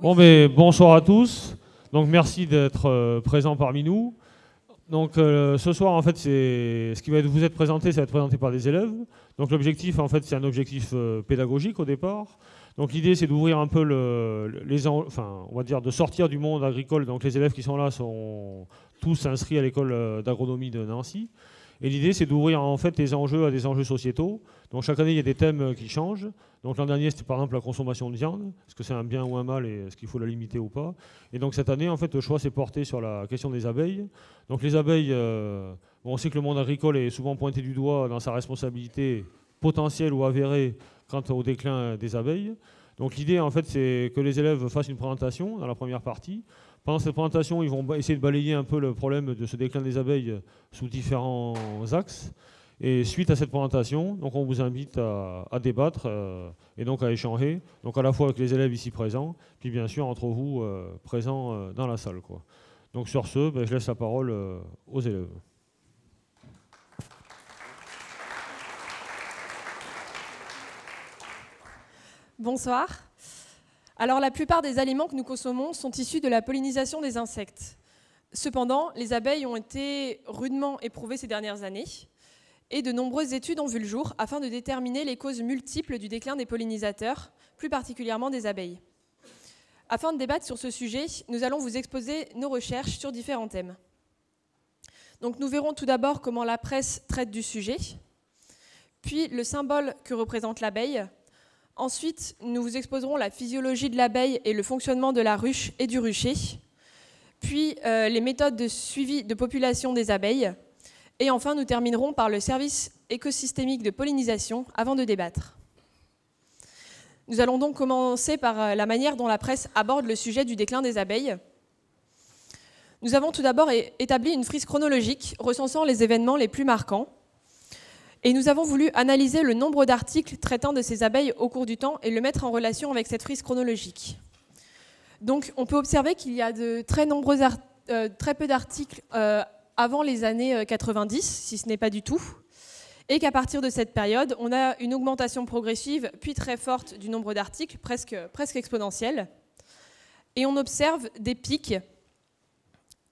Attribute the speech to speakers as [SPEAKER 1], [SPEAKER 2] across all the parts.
[SPEAKER 1] Bon, mais bonsoir à tous. Donc, merci d'être présents parmi nous. Donc, ce soir, en fait, ce qui va vous être présenté, ça va être présenté par des élèves. Donc, l'objectif, en fait, c'est un objectif pédagogique au départ. Donc, l'idée, c'est d'ouvrir un peu on va dire, de sortir du monde agricole. Donc, les élèves qui sont là sont tous inscrits à l'école d'agronomie de Nancy. Et l'idée, c'est d'ouvrir en fait les enjeux à des enjeux sociétaux. Donc chaque année, il y a des thèmes qui changent. Donc l'an dernier, c'était par exemple la consommation de viande. Est-ce que c'est un bien ou un mal et est-ce qu'il faut la limiter ou pas? Et donc cette année, en fait, le choix s'est porté sur la question des abeilles. Donc les abeilles, on sait que le monde agricole est souvent pointé du doigt dans sa responsabilité potentielle ou avérée quant au déclin des abeilles. Donc l'idée, en fait, c'est que les élèves fassent une présentation dans la première partie. Pendant cette présentation, ils vont essayer de balayer un peu le problème de ce déclin des abeilles sous différents axes. Et suite à cette présentation, donc on vous invite à débattre et donc à échanger, donc à la fois avec les élèves ici présents, puis bien sûr entre vous présents dans la salle, quoi. Donc sur ce, je laisse la parole aux élèves.
[SPEAKER 2] Bonsoir. Alors, la plupart des aliments que nous consommons sont issus de la pollinisation des insectes. Cependant, les abeilles ont été rudement éprouvées ces dernières années et de nombreuses études ont vu le jour afin de déterminer les causes multiples du déclin des pollinisateurs, plus particulièrement des abeilles. Afin de débattre sur ce sujet, nous allons vous exposer nos recherches sur différents thèmes. Donc, nous verrons tout d'abord comment la presse traite du sujet, puis le symbole que représente l'abeille. Ensuite, nous vous exposerons la physiologie de l'abeille et le fonctionnement de la ruche et du rucher, puis les méthodes de suivi de population des abeilles, et enfin nous terminerons par le service écosystémique de pollinisation avant de débattre. Nous allons donc commencer par la manière dont la presse aborde le sujet du déclin des abeilles. Nous avons tout d'abord établi une frise chronologique recensant les événements les plus marquants. Et nous avons voulu analyser le nombre d'articles traitant de ces abeilles au cours du temps et le mettre en relation avec cette frise chronologique. Donc on peut observer qu'il y a de très peu d'articles avant les années 90, si ce n'est pas du tout, et qu'à partir de cette période, on a une augmentation progressive, puis très forte du nombre d'articles, presque exponentielle. Et on observe des pics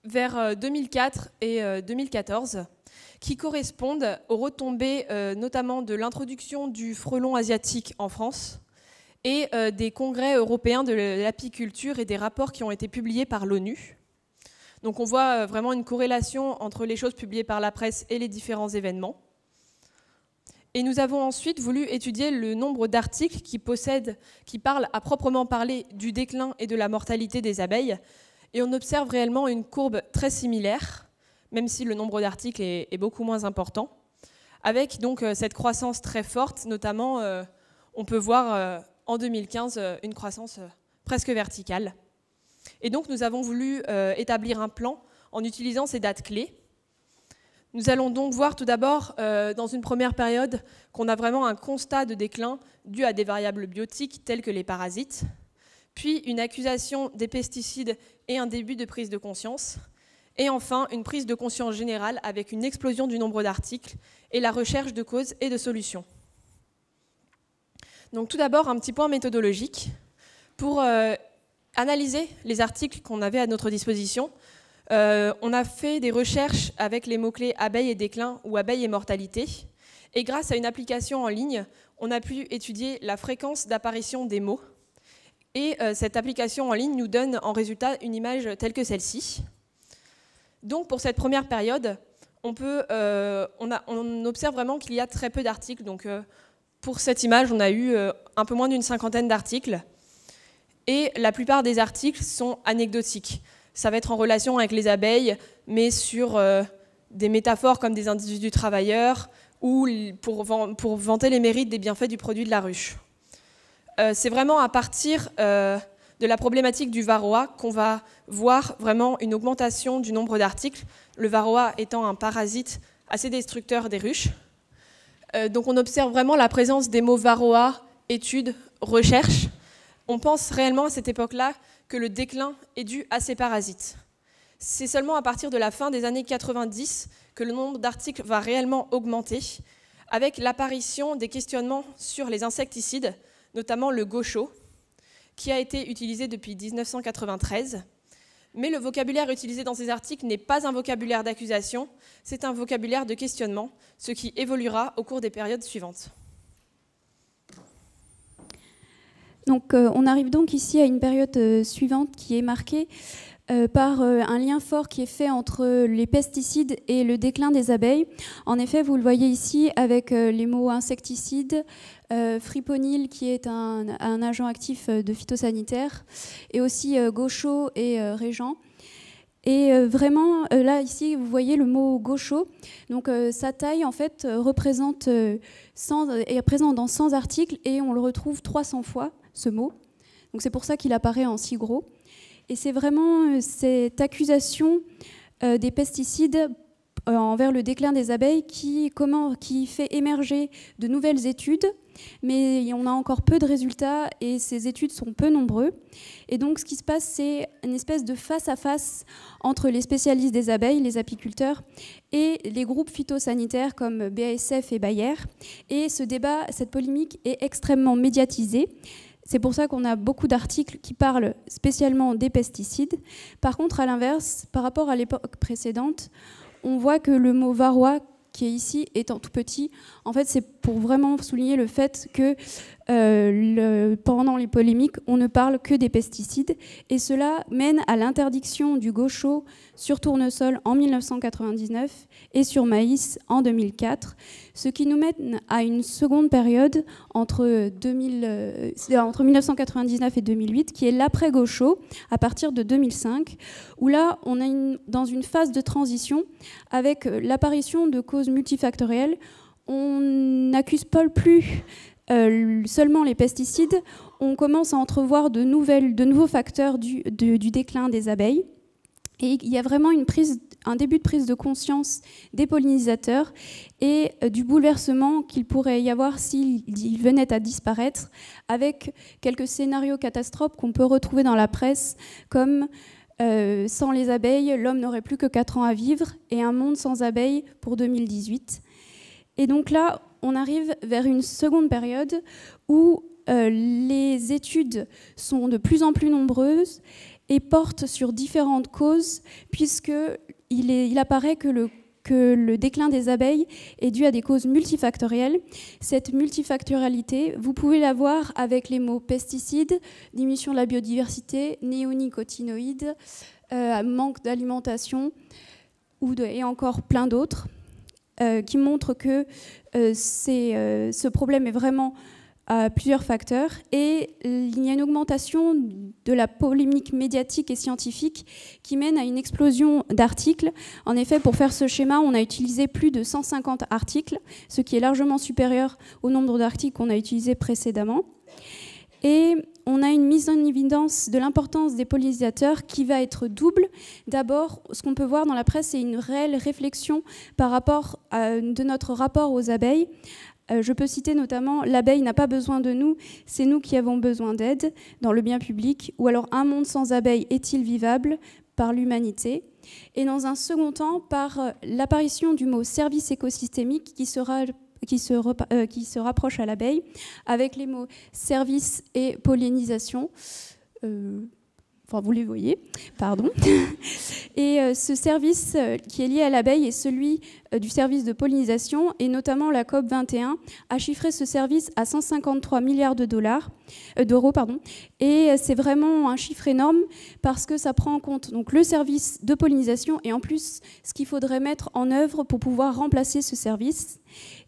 [SPEAKER 2] vers 2004 et 2014, qui correspondent aux retombées notamment de l'introduction du frelon asiatique en France et des congrès européens de l'apiculture et des rapports qui ont été publiés par l'ONU. Donc on voit vraiment une corrélation entre les choses publiées par la presse et les différents événements. Et nous avons ensuite voulu étudier le nombre d'articles qui parlent à proprement parler du déclin et de la mortalité des abeilles. Et on observe réellement une courbe très similaire, même si le nombre d'articles est beaucoup moins important, avec donc cette croissance très forte, notamment on peut voir en 2015 une croissance presque verticale. Et donc nous avons voulu établir un plan en utilisant ces dates clés. Nous allons donc voir tout d'abord dans une première période qu'on a vraiment un constat de déclin dû à des variables biotiques telles que les parasites, puis une accusation des pesticides et un début de prise de conscience. Et enfin, une prise de conscience générale avec une explosion du nombre d'articles et la recherche de causes et de solutions. Donc tout d'abord, un petit point méthodologique. Pour analyser les articles qu'on avait à notre disposition, on a fait des recherches avec les mots-clés abeilles et déclin ou abeilles et mortalité. Et grâce à une application en ligne, on a pu étudier la fréquence d'apparition des mots. Et cette application en ligne nous donne en résultat une image telle que celle-ci. Donc pour cette première période, on observe vraiment qu'il y a très peu d'articles. Donc pour cette image, on a eu un peu moins d'une cinquantaine d'articles. Et la plupart des articles sont anecdotiques. Ça va être en relation avec les abeilles, mais sur des métaphores comme des individus travailleurs ou pour vanter les mérites des bienfaits du produit de la ruche. C'est vraiment à partir de la problématique du varroa qu'on va voir vraiment une augmentation du nombre d'articles, le varroa étant un parasite assez destructeur des ruches. Donc on observe vraiment la présence des mots varroa, études, recherche. On pense réellement à cette époque-là que le déclin est dû à ces parasites. C'est seulement à partir de la fin des années 90 que le nombre d'articles va réellement augmenter, avec l'apparition des questionnements sur les insecticides, notamment le gaucho, qui a été utilisé depuis 1993. Mais le vocabulaire utilisé dans ces articles n'est pas un vocabulaire d'accusation, c'est un vocabulaire de questionnement, ce qui évoluera au cours des périodes suivantes.
[SPEAKER 3] Donc, on arrive donc ici à une période suivante qui est marquée par un lien fort qui est fait entre les pesticides et le déclin des abeilles. En effet, vous le voyez ici avec les mots insecticides, friponil qui est un agent actif de phytosanitaire, et aussi gaucho et régent. Et vraiment, là, ici, vous voyez le mot gaucho. Donc, sa taille, en fait, est présent dans 100 articles et on le retrouve 300 fois, ce mot. Donc, c'est pour ça qu'il apparaît en si gros. Et c'est vraiment cette accusation des pesticides envers le déclin des abeilles qui fait émerger de nouvelles études, mais on a encore peu de résultats et ces études sont peu nombreuses. Et donc ce qui se passe, c'est une espèce de face-à-face entre les spécialistes des abeilles, les apiculteurs, et les groupes phytosanitaires comme BASF et Bayer. Et ce débat, cette polémique est extrêmement médiatisée. C'est pour ça qu'on a beaucoup d'articles qui parlent spécialement des pesticides. Par contre, à l'inverse, par rapport à l'époque précédente, on voit que le mot varroa, qui est ici, étant tout petit, en fait, c'est pour vraiment souligner le fait que pendant les polémiques, on ne parle que des pesticides. Et cela mène à l'interdiction du gaucho sur tournesol en 1999 et sur maïs en 2004, ce qui nous mène à une seconde période entre 1999 et 2008, qui est l'après-gaucho, à partir de 2005, où là, on est dans une phase de transition avec l'apparition de causes multifactorielles. On n'accuse pas plus seulement les pesticides, on commence à entrevoir de nouveaux facteurs du déclin des abeilles. Et il y a vraiment un début de prise de conscience des pollinisateurs et du bouleversement qu'il pourrait y avoir s'ils venaient à disparaître, avec quelques scénarios catastrophes qu'on peut retrouver dans la presse, comme sans les abeilles, l'homme n'aurait plus que 4 ans à vivre, et un monde sans abeilles pour 2018. Et donc là, on arrive vers une seconde période où les études sont de plus en plus nombreuses et portent sur différentes causes, puisqu'il apparaît que le déclin des abeilles est dû à des causes multifactorielles. Cette multifactorialité, vous pouvez la voir avec les mots pesticides, diminution de la biodiversité, néonicotinoïdes, manque d'alimentation, et encore plein d'autres. Qui montre que ce problème est vraiment à plusieurs facteurs. Et il y a une augmentation de la polémique médiatique et scientifique qui mène à une explosion d'articles. En effet, pour faire ce schéma, on a utilisé plus de 150 articles, ce qui est largement supérieur au nombre d'articles qu'on a utilisés précédemment. Et on a une mise en évidence de l'importance des pollinisateurs qui va être double. D'abord, ce qu'on peut voir dans la presse, c'est une réelle réflexion par rapport de notre rapport aux abeilles. Je peux citer notamment « L'abeille n'a pas besoin de nous, c'est nous qui avons besoin d'aide » dans le bien public, ou alors « Un monde sans abeilles est-il vivable ?» par l'humanité. Et dans un second temps, par l'apparition du mot « service écosystémique » qui se rapproche à l'abeille, avec les mots service et pollinisation. Enfin, vous les voyez, pardon. Et ce service qui est lié à l'abeille est celui du service de pollinisation, et notamment la COP21 a chiffré ce service à 153 milliards d'euros. Et c'est vraiment un chiffre énorme parce que ça prend en compte donc, le service de pollinisation et en plus ce qu'il faudrait mettre en œuvre pour pouvoir remplacer ce service.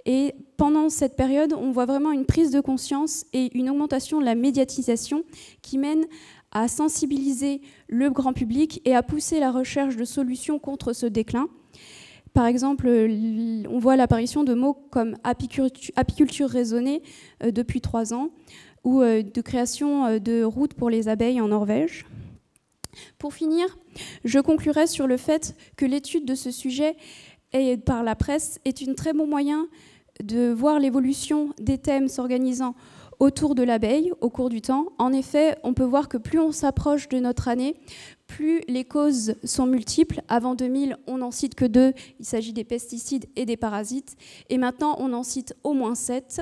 [SPEAKER 3] Et pendant cette période, on voit vraiment une prise de conscience et une augmentation de la médiatisation qui mène à sensibiliser le grand public et à pousser la recherche de solutions contre ce déclin. Par exemple, on voit l'apparition de mots comme apiculture raisonnée depuis 3 ans ou de création de routes pour les abeilles en Norvège. Pour finir, je conclurai sur le fait que l'étude de ce sujet par la presse est un très bon moyen de voir l'évolution des thèmes s'organisant autour de l'abeille au cours du temps. En effet, on peut voir que plus on s'approche de notre année, plus les causes sont multiples. Avant 2000, on n'en cite que 2, il s'agit des pesticides et des parasites. Et maintenant, on en cite au moins 7.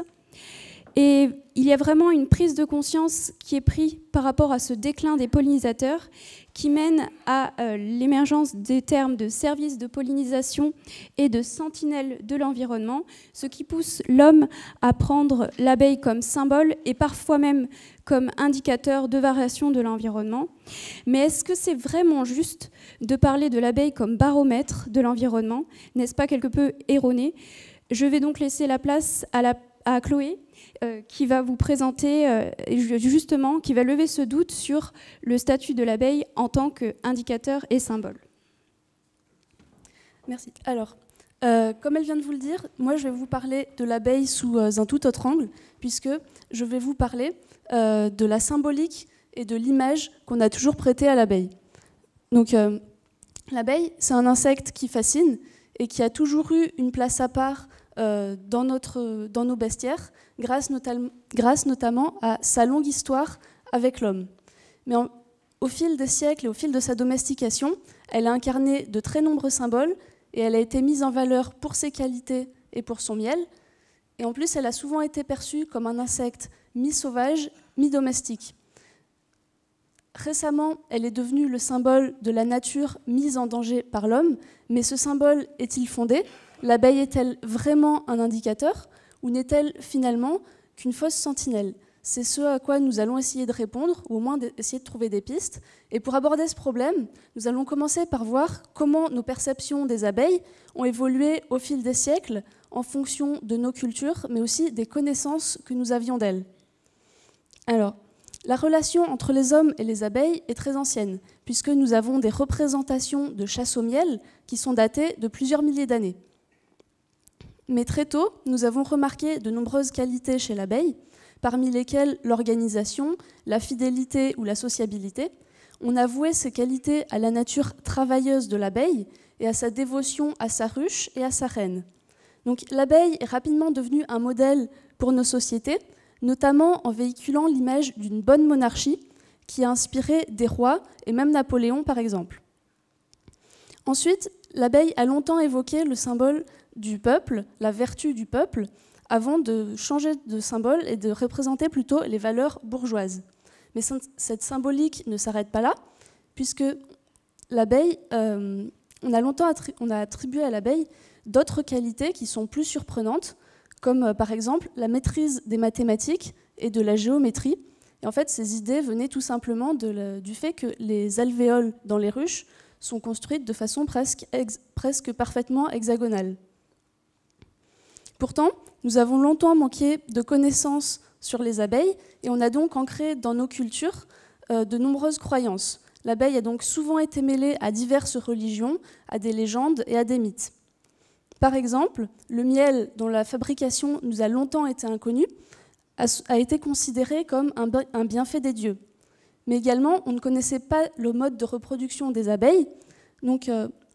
[SPEAKER 3] Et il y a vraiment une prise de conscience qui est prise par rapport à ce déclin des pollinisateurs qui mène à l'émergence des termes de services de pollinisation et de sentinelles de l'environnement, ce qui pousse l'homme à prendre l'abeille comme symbole et parfois même comme indicateur de variation de l'environnement. Mais est-ce que c'est vraiment juste de parler de l'abeille comme baromètre de l'environnement? N'est-ce pas quelque peu erroné? Je vais donc laisser la place à Chloé, qui va vous présenter, justement, qui va lever ce doute sur le statut de l'abeille en tant qu'indicateur et symbole.
[SPEAKER 4] Merci. Alors, comme elle vient de vous le dire, moi je vais vous parler de l'abeille sous un tout autre angle, puisque je vais vous parler de la symbolique et de l'image qu'on a toujours prêtée à l'abeille. Donc, l'abeille, c'est un insecte qui fascine et qui a toujours eu une place à part dans nos bestiaires, grâce notamment à sa longue histoire avec l'homme. Mais au fil des siècles et au fil de sa domestication, elle a incarné de très nombreux symboles et elle a été mise en valeur pour ses qualités et pour son miel. Et en plus, elle a souvent été perçue comme un insecte mi-sauvage, mi-domestique. Récemment, elle est devenue le symbole de la nature mise en danger par l'homme, mais ce symbole est-il fondé ? L'abeille est-elle vraiment un indicateur ou n'est-elle finalement qu'une fausse sentinelle? C'est ce à quoi nous allons essayer de répondre, ou au moins essayer de trouver des pistes. Et pour aborder ce problème, nous allons commencer par voir comment nos perceptions des abeilles ont évolué au fil des siècles en fonction de nos cultures, mais aussi des connaissances que nous avions d'elles. Alors, la relation entre les hommes et les abeilles est très ancienne, puisque nous avons des représentations de chasse au miel qui sont datées de plusieurs milliers d'années. Mais très tôt, nous avons remarqué de nombreuses qualités chez l'abeille, parmi lesquelles l'organisation, la fidélité ou la sociabilité. On a voué ces qualités à la nature travailleuse de l'abeille et à sa dévotion à sa ruche et à sa reine. Donc l'abeille est rapidement devenue un modèle pour nos sociétés, notamment en véhiculant l'image d'une bonne monarchie qui a inspiré des rois et même Napoléon par exemple. Ensuite, l'abeille a longtemps évoqué le symbole du peuple, la vertu du peuple, avant de changer de symbole et de représenter plutôt les valeurs bourgeoises. Mais cette symbolique ne s'arrête pas là, puisque l'abeille, on a attribué à l'abeille d'autres qualités qui sont plus surprenantes, comme par exemple la maîtrise des mathématiques et de la géométrie. Et en fait, ces idées venaient tout simplement du fait que les alvéoles dans les ruches sont construites de façon presque parfaitement hexagonale. Pourtant, nous avons longtemps manqué de connaissances sur les abeilles et on a donc ancré dans nos cultures de nombreuses croyances. L'abeille a donc souvent été mêlée à diverses religions, à des légendes et à des mythes. Par exemple, le miel, dont la fabrication nous a longtemps été inconnue, a été considéré comme un bienfait des dieux. Mais également, on ne connaissait pas le mode de reproduction des abeilles, donc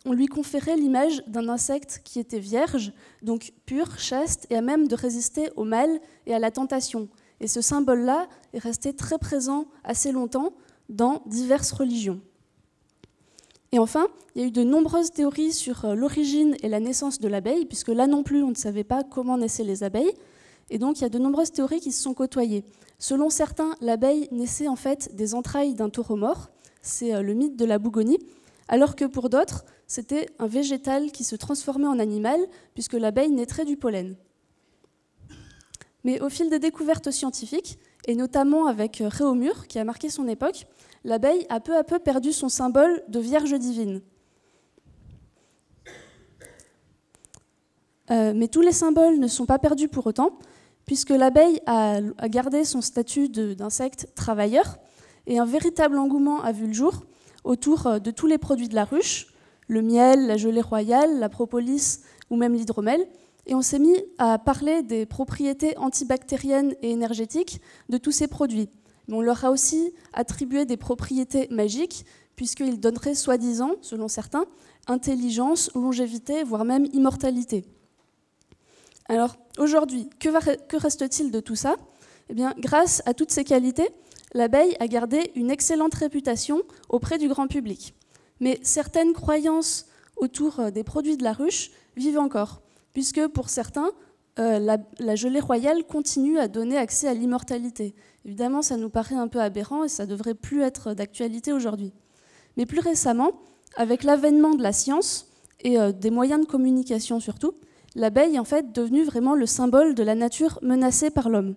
[SPEAKER 4] on lui conférait l'image d'un insecte qui était vierge, donc pur, chaste, et à même de résister au mal et à la tentation. Et ce symbole-là est resté très présent assez longtemps dans diverses religions. Et enfin, il y a eu de nombreuses théories sur l'origine et la naissance de l'abeille, puisque là non plus, on ne savait pas comment naissaient les abeilles. Et donc, il y a de nombreuses théories qui se sont côtoyées. Selon certains, l'abeille naissait en fait des entrailles d'un taureau mort. C'est le mythe de la bougonie. Alors que pour d'autres, c'était un végétal qui se transformait en animal, puisque l'abeille naîtrait du pollen. Mais au fil des découvertes scientifiques, et notamment avec Réaumur, qui a marqué son époque, l'abeille a peu à peu perdu son symbole de vierge divine. Mais tous les symboles ne sont pas perdus pour autant, puisque l'abeille a gardé son statut d'insecte travailleur, et un véritable engouement a vu le jour autour de tous les produits de la ruche, le miel, la gelée royale, la propolis ou même l'hydromel. Et on s'est mis à parler des propriétés antibactériennes et énergétiques de tous ces produits. Mais on leur a aussi attribué des propriétés magiques, puisqu'ils donneraient soi-disant, selon certains, intelligence, longévité, voire même immortalité. Alors aujourd'hui, que reste-t-il de tout ça ? Eh bien, grâce à toutes ces qualités, l'abeille a gardé une excellente réputation auprès du grand public. Mais certaines croyances autour des produits de la ruche vivent encore, puisque pour certains, la gelée royale continue à donner accès à l'immortalité. Évidemment, ça nous paraît un peu aberrant et ça ne devrait plus être d'actualité aujourd'hui. Mais plus récemment, avec l'avènement de la science et des moyens de communication surtout, l'abeille est en fait devenue vraiment le symbole de la nature menacée par l'homme.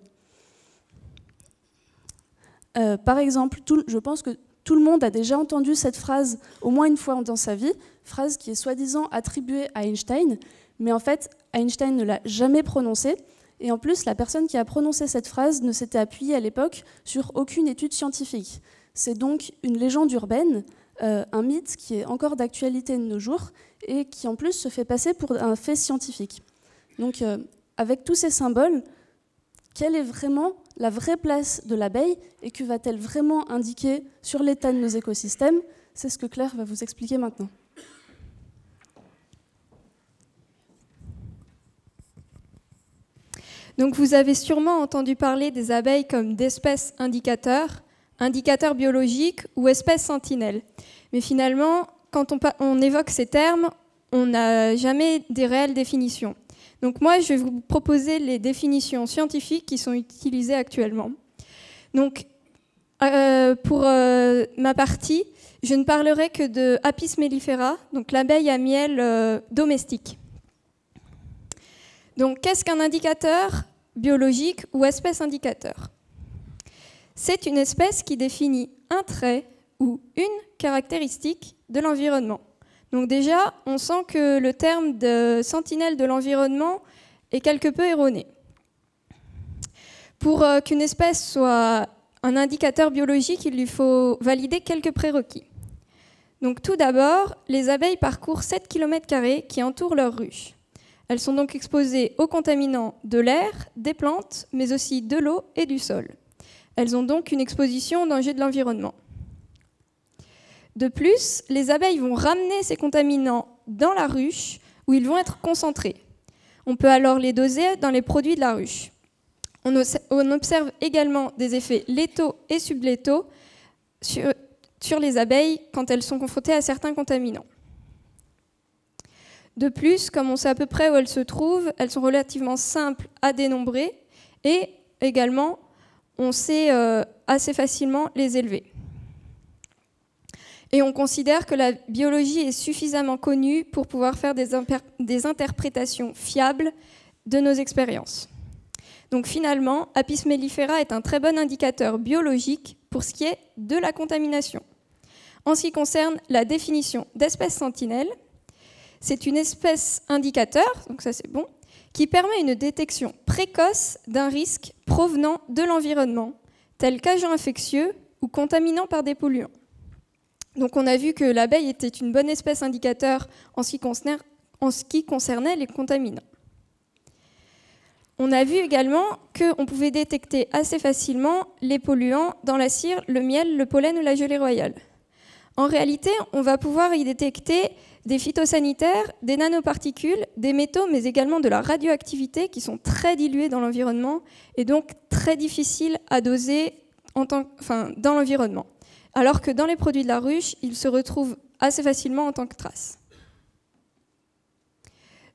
[SPEAKER 4] Par exemple, je pense que tout le monde a déjà entendu cette phrase au moins une fois dans sa vie, phrase qui est soi-disant attribuée à Einstein, mais en fait, Einstein ne l'a jamais prononcée. Et en plus, la personne qui a prononcé cette phrase ne s'était appuyée à l'époque sur aucune étude scientifique. C'est donc une légende urbaine, un mythe qui est encore d'actualité de nos jours et qui en plus se fait passer pour un fait scientifique. Donc, avec tous ces symboles, quelle est vraiment la vraie place de l'abeille et que va-t-elle vraiment indiquer sur l'état de nos écosystèmes? C'est ce que Claire va vous expliquer maintenant.
[SPEAKER 5] Donc vous avez sûrement entendu parler des abeilles comme d'espèces indicateurs, indicateurs biologiques ou espèces sentinelles. Mais finalement, quand on évoque ces termes, on n'a jamais des réelles définitions. Donc moi, je vais vous proposer les définitions scientifiques qui sont utilisées actuellement. Donc pour ma partie, je ne parlerai que de Apis mellifera, donc l'abeille à miel domestique. Donc, qu'est-ce qu'un indicateur biologique ou espèce indicateur? C'est une espèce qui définit un trait ou une caractéristique de l'environnement. Donc déjà, on sent que le terme de sentinelle de l'environnement est quelque peu erroné. Pour qu'une espèce soit un indicateur biologique, il lui faut valider quelques prérequis. Donc tout d'abord, les abeilles parcourent 7 km² qui entourent leur ruche. Elles sont donc exposées aux contaminants de l'air, des plantes, mais aussi de l'eau et du sol. Elles ont donc une exposition au danger de l'environnement. De plus, les abeilles vont ramener ces contaminants dans la ruche où ils vont être concentrés. On peut alors les doser dans les produits de la ruche. On observe également des effets létaux et sublétaux sur les abeilles quand elles sont confrontées à certains contaminants. De plus, comme on sait à peu près où elles se trouvent, elles sont relativement simples à dénombrer et également, on sait assez facilement les élever. Et on considère que la biologie est suffisamment connue pour pouvoir faire des interprétations fiables de nos expériences. Donc finalement, Apis mellifera est un très bon indicateur biologique pour ce qui est de la contamination. En ce qui concerne la définition d'espèce sentinelle, c'est une espèce indicateur, donc ça c'est bon, qui permet une détection précoce d'un risque provenant de l'environnement, tel qu'agent infectieux ou contaminant par des polluants. Donc on a vu que l'abeille était une bonne espèce indicateur en ce qui concernait les contaminants. On a vu également qu'on pouvait détecter assez facilement les polluants dans la cire, le miel, le pollen ou la gelée royale. En réalité, on va pouvoir y détecter des phytosanitaires, des nanoparticules, des métaux, mais également de la radioactivité qui sont très diluées dans l'environnement et donc très difficiles à doser dans l'environnement. Alors que dans les produits de la ruche, ils se retrouvent assez facilement en tant que traces.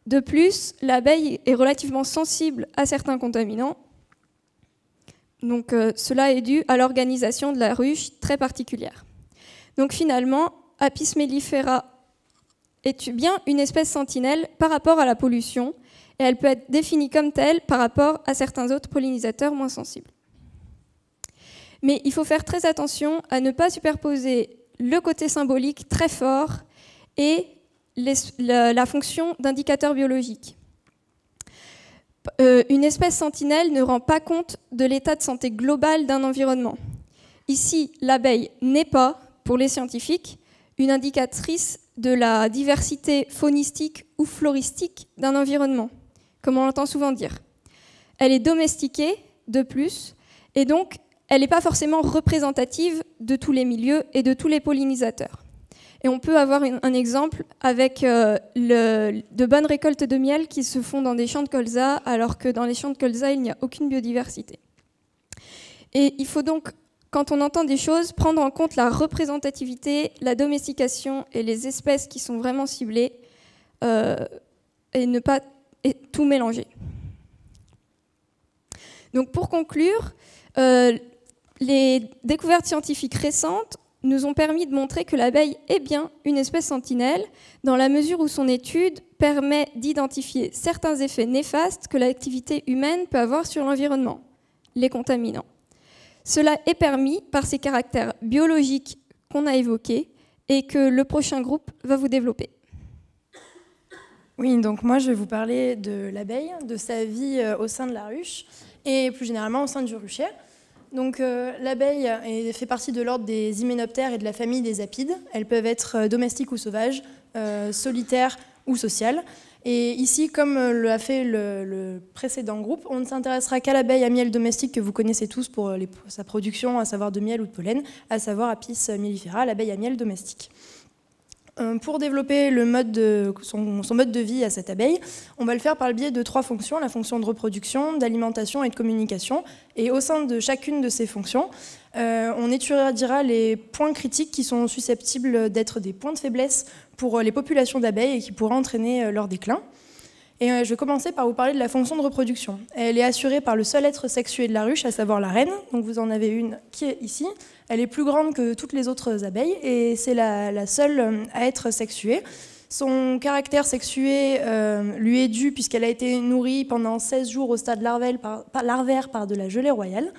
[SPEAKER 5] De plus, l'abeille est relativement sensible à certains contaminants. Donc cela est dû à l'organisation de la ruche très particulière. Donc finalement, Apis mellifera est bien une espèce sentinelle par rapport à la pollution et elle peut être définie comme telle par rapport à certains autres pollinisateurs moins sensibles. Mais il faut faire très attention à ne pas superposer le côté symbolique très fort et la fonction d'indicateur biologique. Une espèce sentinelle ne rend pas compte de l'état de santé global d'un environnement. Ici, l'abeille n'est pas, pour les scientifiques, une indicatrice de la diversité faunistique ou floristique d'un environnement, comme on l'entend souvent dire. Elle est domestiquée, de plus, et donc elle n'est pas forcément représentative de tous les milieux et de tous les pollinisateurs. Et on peut avoir un exemple avec de bonnes récoltes de miel qui se font dans des champs de colza, alors que dans les champs de colza, il n'y a aucune biodiversité. Et il faut donc, quand on entend des choses, prendre en compte la représentativité, la domestication et les espèces qui sont vraiment ciblées et ne pas tout mélanger. Donc pour conclure, les découvertes scientifiques récentes nous ont permis de montrer que l'abeille est bien une espèce sentinelle, dans la mesure où son étude permet d'identifier certains effets néfastes que l'activité humaine peut avoir sur l'environnement, les contaminants. Cela est permis par ces caractères biologiques qu'on a évoqués et que le prochain groupe va vous développer.
[SPEAKER 6] Oui, donc moi je vais vous parler de l'abeille, de sa vie au sein de la ruche et plus généralement au sein du rucher. Donc l'abeille fait partie de l'ordre des hyménoptères et de la famille des apides. Elles peuvent être domestiques ou sauvages, solitaires ou sociales. Et ici, comme l'a fait le précédent groupe, on ne s'intéressera qu'à l'abeille à miel domestique que vous connaissez tous pour sa production, à savoir de miel ou de pollen, à savoir Apis mellifera, l'abeille à miel domestique. Pour développer son mode de vie à cette abeille, on va le faire par le biais de 3 fonctions, la fonction de reproduction, d'alimentation et de communication. Et au sein de chacune de ces fonctions, on étudiera les points critiques qui sont susceptibles d'être des points de faiblesse pour les populations d'abeilles et qui pourraient entraîner leur déclin. Et je vais commencer par vous parler de la fonction de reproduction. Elle est assurée par le seul être sexué de la ruche, à savoir la reine. Donc vous en avez une qui est ici. Elle est plus grande que toutes les autres abeilles et c'est la seule à être sexuée. Son caractère sexué lui est dû puisqu'elle a été nourrie pendant 16 jours au stade larvaire par de la gelée royale.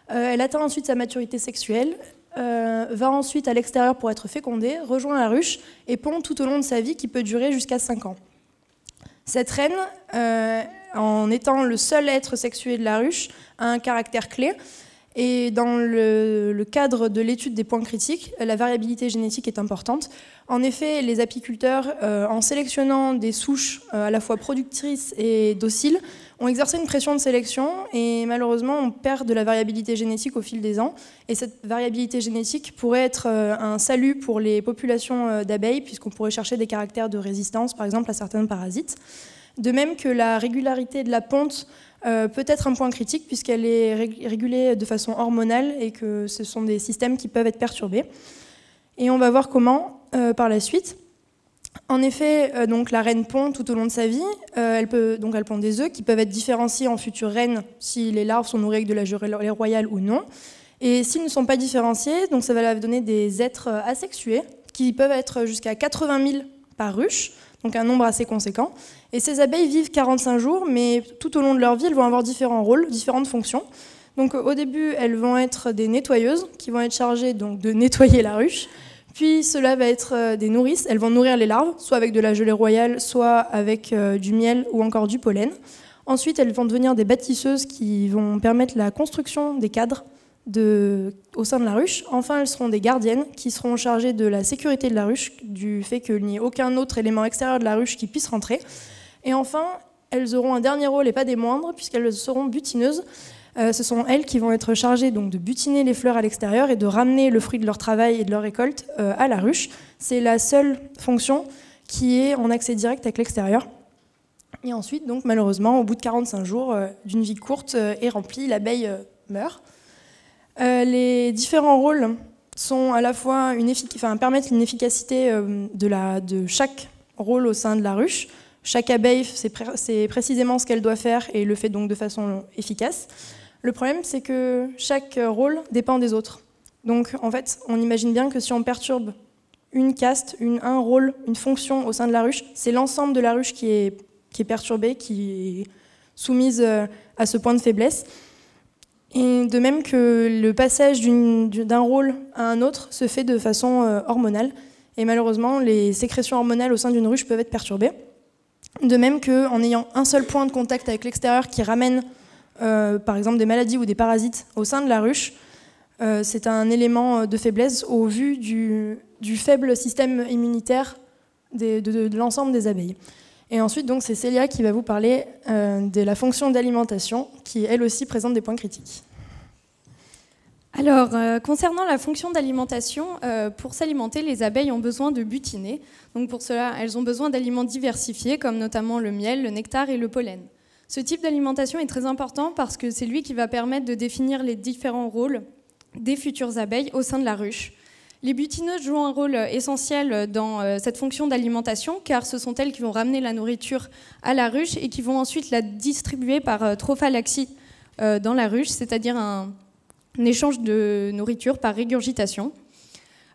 [SPEAKER 6] Elle atteint ensuite sa maturité sexuelle, va ensuite à l'extérieur pour être fécondée, rejoint la ruche et pond tout au long de sa vie qui peut durer jusqu'à 5 ans. Cette reine, en étant le seul être sexué de la ruche, a un caractère clé. Et dans le cadre de l'étude des points critiques, la variabilité génétique est importante. En effet, les apiculteurs, en sélectionnant des souches à la fois productrices et dociles, ont exercé une pression de sélection et malheureusement on perd de la variabilité génétique au fil des ans. Et cette variabilité génétique pourrait être un salut pour les populations d'abeilles puisqu'on pourrait chercher des caractères de résistance, par exemple à certains parasites. De même que la régularité de la ponte peut être un point critique puisqu'elle est régulée de façon hormonale et que ce sont des systèmes qui peuvent être perturbés. Et on va voir comment par la suite. En effet, donc la reine pond tout au long de sa vie. Elle pond des œufs qui peuvent être différenciés en futures reines si les larves sont nourries avec de la gelée royale ou non. Et s'ils ne sont pas différenciés, donc ça va donner des êtres asexués qui peuvent être jusqu'à 80 000 par ruche, donc un nombre assez conséquent. Et ces abeilles vivent 45 jours, mais tout au long de leur vie, elles vont avoir différents rôles, différentes fonctions. Donc au début, elles vont être des nettoyeuses qui vont être chargées donc, de nettoyer la ruche. Puis cela va être des nourrices, elles vont nourrir les larves, soit avec de la gelée royale, soit avec du miel ou encore du pollen. Ensuite, elles vont devenir des bâtisseuses qui vont permettre la construction des cadres au sein de la ruche. Enfin, elles seront des gardiennes qui seront chargées de la sécurité de la ruche, du fait qu'il n'y ait aucun autre élément extérieur de la ruche qui puisse rentrer. Et enfin, elles auront un dernier rôle et pas des moindres, puisqu'elles seront butineuses. Ce sont elles qui vont être chargées donc, de butiner les fleurs à l'extérieur et de ramener le fruit de leur travail et de leur récolte à la ruche. C'est la seule fonction qui est en accès direct avec l'extérieur. Et ensuite, donc, malheureusement, au bout de 45 jours d'une vie courte et remplie, l'abeille meurt. Les différents rôles sont à la fois permettent une efficacité de chaque rôle au sein de la ruche. Chaque abeille sait précisément ce qu'elle doit faire et le fait donc de façon efficace. Le problème, c'est que chaque rôle dépend des autres. Donc, en fait, on imagine bien que si on perturbe une caste, un rôle, une fonction au sein de la ruche, c'est l'ensemble de la ruche qui est perturbée, qui est soumise à ce point de faiblesse. Et de même que le passage d'un rôle à un autre se fait de façon hormonale. Et malheureusement, les sécrétions hormonales au sein d'une ruche peuvent être perturbées. De même qu'en ayant un seul point de contact avec l'extérieur qui ramène par exemple des maladies ou des parasites au sein de la ruche, c'est un élément de faiblesse au vu du faible système immunitaire de l'ensemble des abeilles. Et ensuite, donc, c'est Célia qui va vous parler de la fonction d'alimentation qui, elle aussi, présente des points critiques.
[SPEAKER 2] Alors, concernant la fonction d'alimentation, pour s'alimenter, les abeilles ont besoin de butiner. Donc pour cela, elles ont besoin d'aliments diversifiés, comme notamment le miel, le nectar et le pollen. Ce type d'alimentation est très important parce que c'est lui qui va permettre de définir les différents rôles des futures abeilles au sein de la ruche. Les butineuses jouent un rôle essentiel dans cette fonction d'alimentation, car ce sont elles qui vont ramener la nourriture à la ruche et qui vont ensuite la distribuer par trophalaxie
[SPEAKER 5] dans la ruche, c'est-à-dire un échange de nourriture par régurgitation.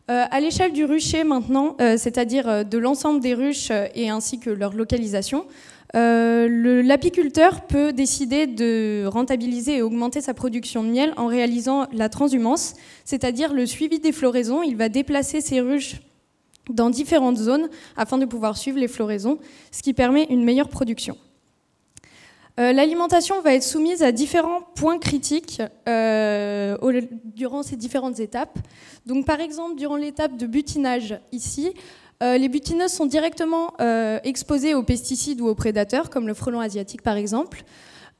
[SPEAKER 5] À l'échelle du rucher maintenant, c'est-à-dire de l'ensemble des ruches et ainsi que leur localisation, l'apiculteur peut décider de rentabiliser et augmenter sa production de miel en réalisant la transhumance, c'est-à-dire le suivi des floraisons. Il va déplacer ses ruches dans différentes zones afin de pouvoir suivre les floraisons, ce qui permet une meilleure production. L'alimentation va être soumise à différents points critiques durant ces différentes étapes. Donc, par exemple, durant l'étape de butinage, ici, les butineuses sont directement exposées aux pesticides ou aux prédateurs, comme le frelon asiatique par exemple.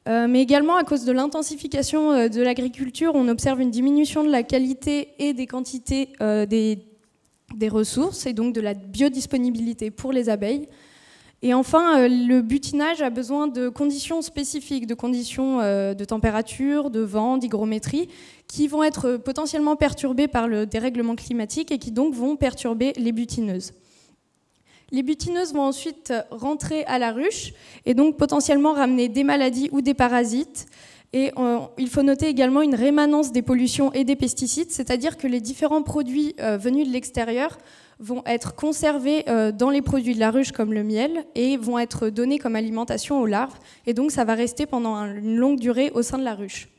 [SPEAKER 5] Mais également, à cause de l'intensification de l'agriculture, on observe une diminution de la qualité et des quantités des ressources, et donc de la biodisponibilité pour les abeilles. Et enfin, le butinage a besoin de conditions spécifiques, de conditions de température, de vent, d'hygrométrie, qui vont être potentiellement perturbées par le dérèglement climatique et qui donc vont perturber les butineuses. Les butineuses vont ensuite rentrer à la ruche et donc potentiellement ramener des maladies ou des parasites. Et il faut noter également une rémanence des pollutions et des pesticides, c'est-à-dire que les différents produits venus de l'extérieur vont être conservés dans les produits de la ruche comme le miel et vont être donnés comme alimentation aux larves. Et donc ça va rester pendant une longue durée au sein de la ruche.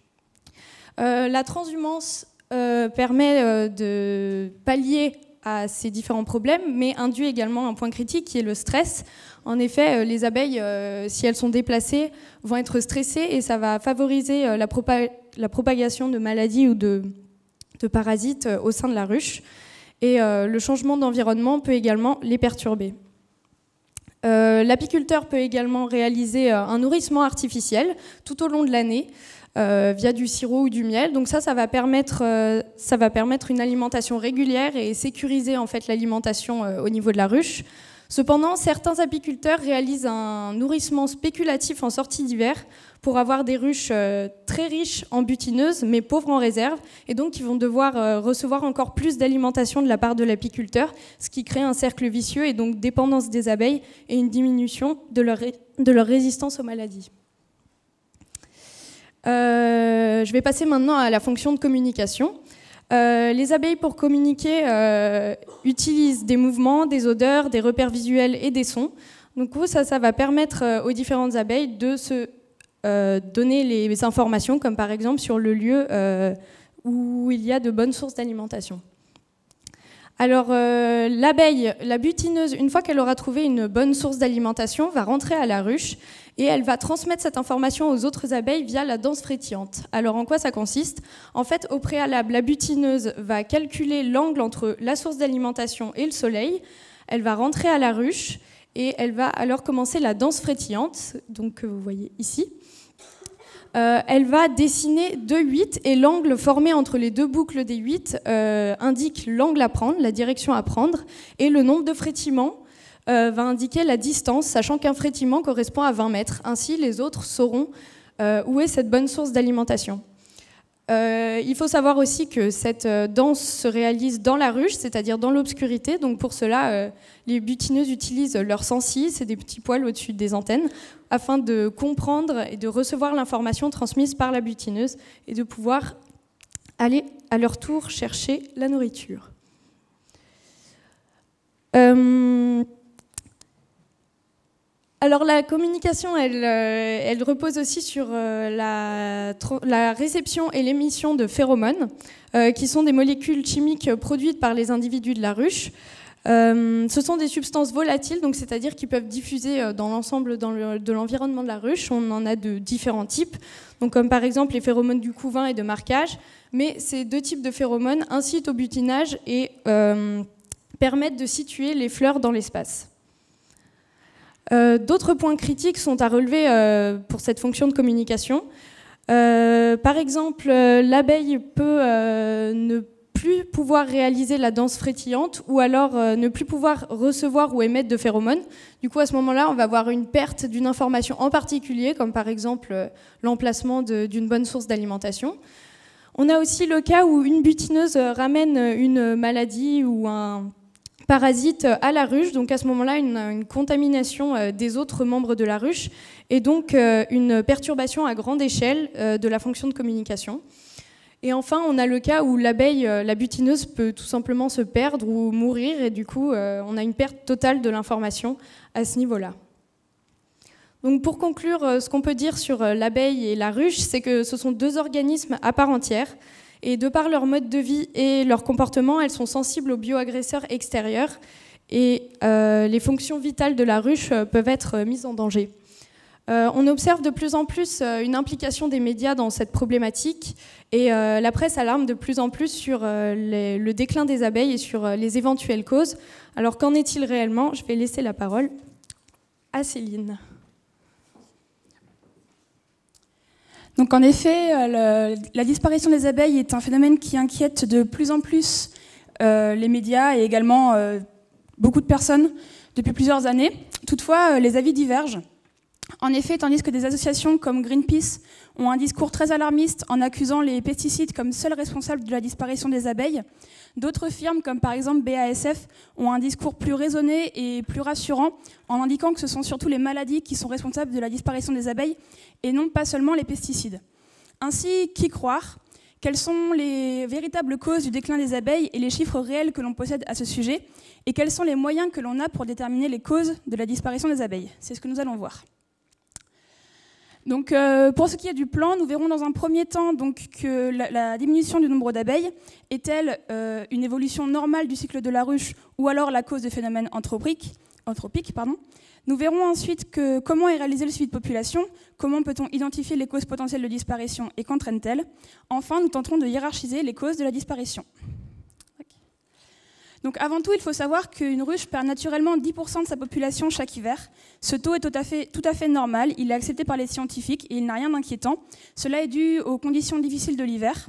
[SPEAKER 5] La transhumance permet de pallier à ces différents problèmes, mais induit également un point critique qui est le stress. En effet, les abeilles, si elles sont déplacées, vont être stressées et ça va favoriser la propagation de maladies ou de parasites au sein de la ruche. Et le changement d'environnement peut également les perturber. L'apiculteur peut également réaliser un nourrissement artificiel tout au long de l'année via du sirop ou du miel. Donc ça va permettre une alimentation régulière et sécuriser en fait l'alimentation au niveau de la ruche. Cependant, certains apiculteurs réalisent un nourrissement spéculatif en sortie d'hiver pour avoir des ruches très riches en butineuses, mais pauvres en réserve, et donc ils vont devoir recevoir encore plus d'alimentation de la part de l'apiculteur, ce qui crée un cercle vicieux et donc dépendance des abeilles et une diminution de leur résistance aux maladies. Je vais passer maintenant à la fonction de communication. Les abeilles, pour communiquer, utilisent des mouvements, des odeurs, des repères visuels et des sons. Donc ça va permettre aux différentes abeilles de se donner les informations, comme par exemple sur le lieu où il y a de bonnes sources d'alimentation. Alors l'abeille, la butineuse, une fois qu'elle aura trouvé une bonne source d'alimentation, va rentrer à la ruche et elle va transmettre cette information aux autres abeilles via la danse frétillante. Alors en quoi ça consiste ? En fait, au préalable, la butineuse va calculer l'angle entre la source d'alimentation et le soleil. Elle va rentrer à la ruche et elle va alors commencer la danse frétillante, donc que vous voyez ici. Elle va dessiner 2 8 et l'angle formé entre les deux boucles des 8 indique l'angle à prendre, la direction à prendre, et le nombre de frétillements va indiquer la distance, sachant qu'un frétillement correspond à 20 mètres. Ainsi, les autres sauront où est cette bonne source d'alimentation. Il faut savoir aussi que cette danse se réalise dans la ruche, c'est-à-dire dans l'obscurité. Donc pour cela, les butineuses utilisent leurs sensies, c'est des petits poils au-dessus des antennes, afin de comprendre et de recevoir l'information transmise par la butineuse et de pouvoir aller à leur tour chercher la nourriture. Alors la communication, elle repose aussi sur la réception et l'émission de phéromones, qui sont des molécules chimiques produites par les individus de la ruche. Ce sont des substances volatiles, donc c'est-à-dire qui peuvent diffuser dans l'ensemble de l'environnement de la ruche. On en a de différents types, donc comme par exemple les phéromones du couvain et de marquage. Mais ces 2 types de phéromones incitent au butinage et permettent de situer les fleurs dans l'espace. D'autres points critiques sont à relever pour cette fonction de communication. Par exemple, l'abeille peut ne plus pouvoir réaliser la danse frétillante ou alors ne plus pouvoir recevoir ou émettre de phéromones. Du coup, à ce moment-là, on va avoir une perte d'une information en particulier, comme par exemple l'emplacement d'une bonne source d'alimentation. On a aussi le cas où une butineuse ramène une maladie ou un
[SPEAKER 2] parasite à la ruche, donc à ce moment-là une contamination des autres membres de la ruche et donc une perturbation à grande échelle de la fonction de communication. Et enfin, on a le cas où l'abeille, la butineuse, peut tout simplement se perdre ou mourir et du coup on a une perte totale de l'information à ce niveau-là. Donc pour conclure, ce qu'on peut dire sur l'abeille et la ruche, c'est que ce sont deux organismes à part entière. Et de par leur mode de vie et leur comportement, elles sont sensibles aux bioagresseurs extérieurs et les fonctions vitales de la ruche peuvent être mises en danger. On observe de plus en plus une implication des médias dans cette problématique et la presse alarme de plus en plus sur le déclin des abeilles et sur les éventuelles causes. Alors qu'en est-il réellement? Je vais laisser la parole à Céline.
[SPEAKER 7] Donc en effet, la disparition des abeilles est un phénomène qui inquiète de plus en plus les médias et également beaucoup de personnes depuis plusieurs années. Toutefois, les avis divergent. En effet, tandis que des associations comme Greenpeace ont un discours très alarmiste en accusant les pesticides comme seuls responsables de la disparition des abeilles, d'autres firmes, comme par exemple BASF, ont un discours plus raisonné et plus rassurant en indiquant que ce sont surtout les maladies qui sont responsables de la disparition des abeilles et non pas seulement les pesticides. Ainsi, qui croire? Quelles sont les véritables causes du déclin des abeilles et les chiffres réels que l'on possède à ce sujet? Et quels sont les moyens que l'on a pour déterminer les causes de la disparition des abeilles? C'est ce que nous allons voir. Donc, pour ce qui est du plan, nous verrons dans un premier temps donc, que la diminution du nombre d'abeilles est-elle une évolution normale du cycle de la ruche ou alors la cause de phénomènes anthropiques. Nous verrons ensuite comment est réalisé le suivi de population, comment peut-on identifier les causes potentielles de disparition et qu'entraînent-elles. Enfin, nous tenterons de hiérarchiser les causes de la disparition. Donc avant tout, il faut savoir qu'une ruche perd naturellement 10% de sa population chaque hiver. Ce taux est tout à fait normal, il est accepté par les scientifiques et il n'a rien d'inquiétant. Cela est dû aux conditions difficiles de l'hiver.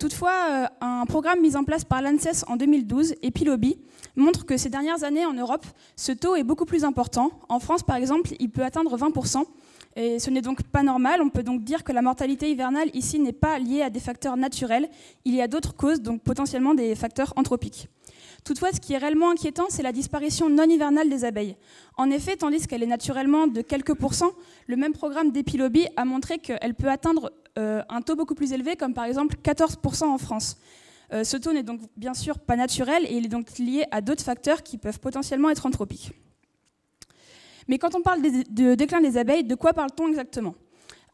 [SPEAKER 7] Toutefois, un programme mis en place par l'ANSES en 2012, Epilobi, montre que ces dernières années en Europe, ce taux est beaucoup plus important. En France, par exemple, il peut atteindre 20%. Et ce n'est donc pas normal. On peut donc dire que la mortalité hivernale ici n'est pas liée à des facteurs naturels. Il y a d'autres causes, donc potentiellement des facteurs anthropiques. Toutefois, ce qui est réellement inquiétant, c'est la disparition non hivernale des abeilles. En effet, tandis qu'elle est naturellement de quelques pourcents, le même programme d'Epilobi a montré qu'elle peut atteindre un taux beaucoup plus élevé, comme par exemple 14% en France. Ce taux n'est donc bien sûr pas naturel et il est donc lié à d'autres facteurs qui peuvent potentiellement être anthropiques. Mais quand on parle de déclin des abeilles, de quoi parle-t-on exactement?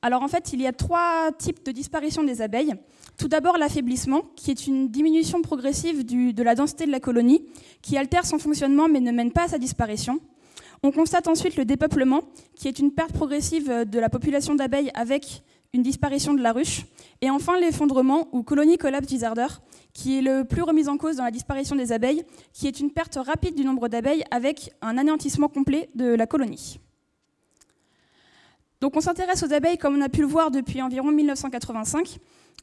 [SPEAKER 7] Alors en fait, il y a 3 types de disparition des abeilles. Tout d'abord, l'affaiblissement, qui est une diminution progressive de la densité de la colonie, qui altère son fonctionnement mais ne mène pas à sa disparition. On constate ensuite le dépeuplement, qui est une perte progressive de la population d'abeilles avec une disparition de la ruche. Et enfin, l'effondrement, ou colony collapse disorder, qui est le plus remis en cause dans la disparition des abeilles, qui est une perte rapide du nombre d'abeilles avec un anéantissement complet de la colonie. Donc on s'intéresse aux abeilles comme on a pu le voir depuis environ 1985,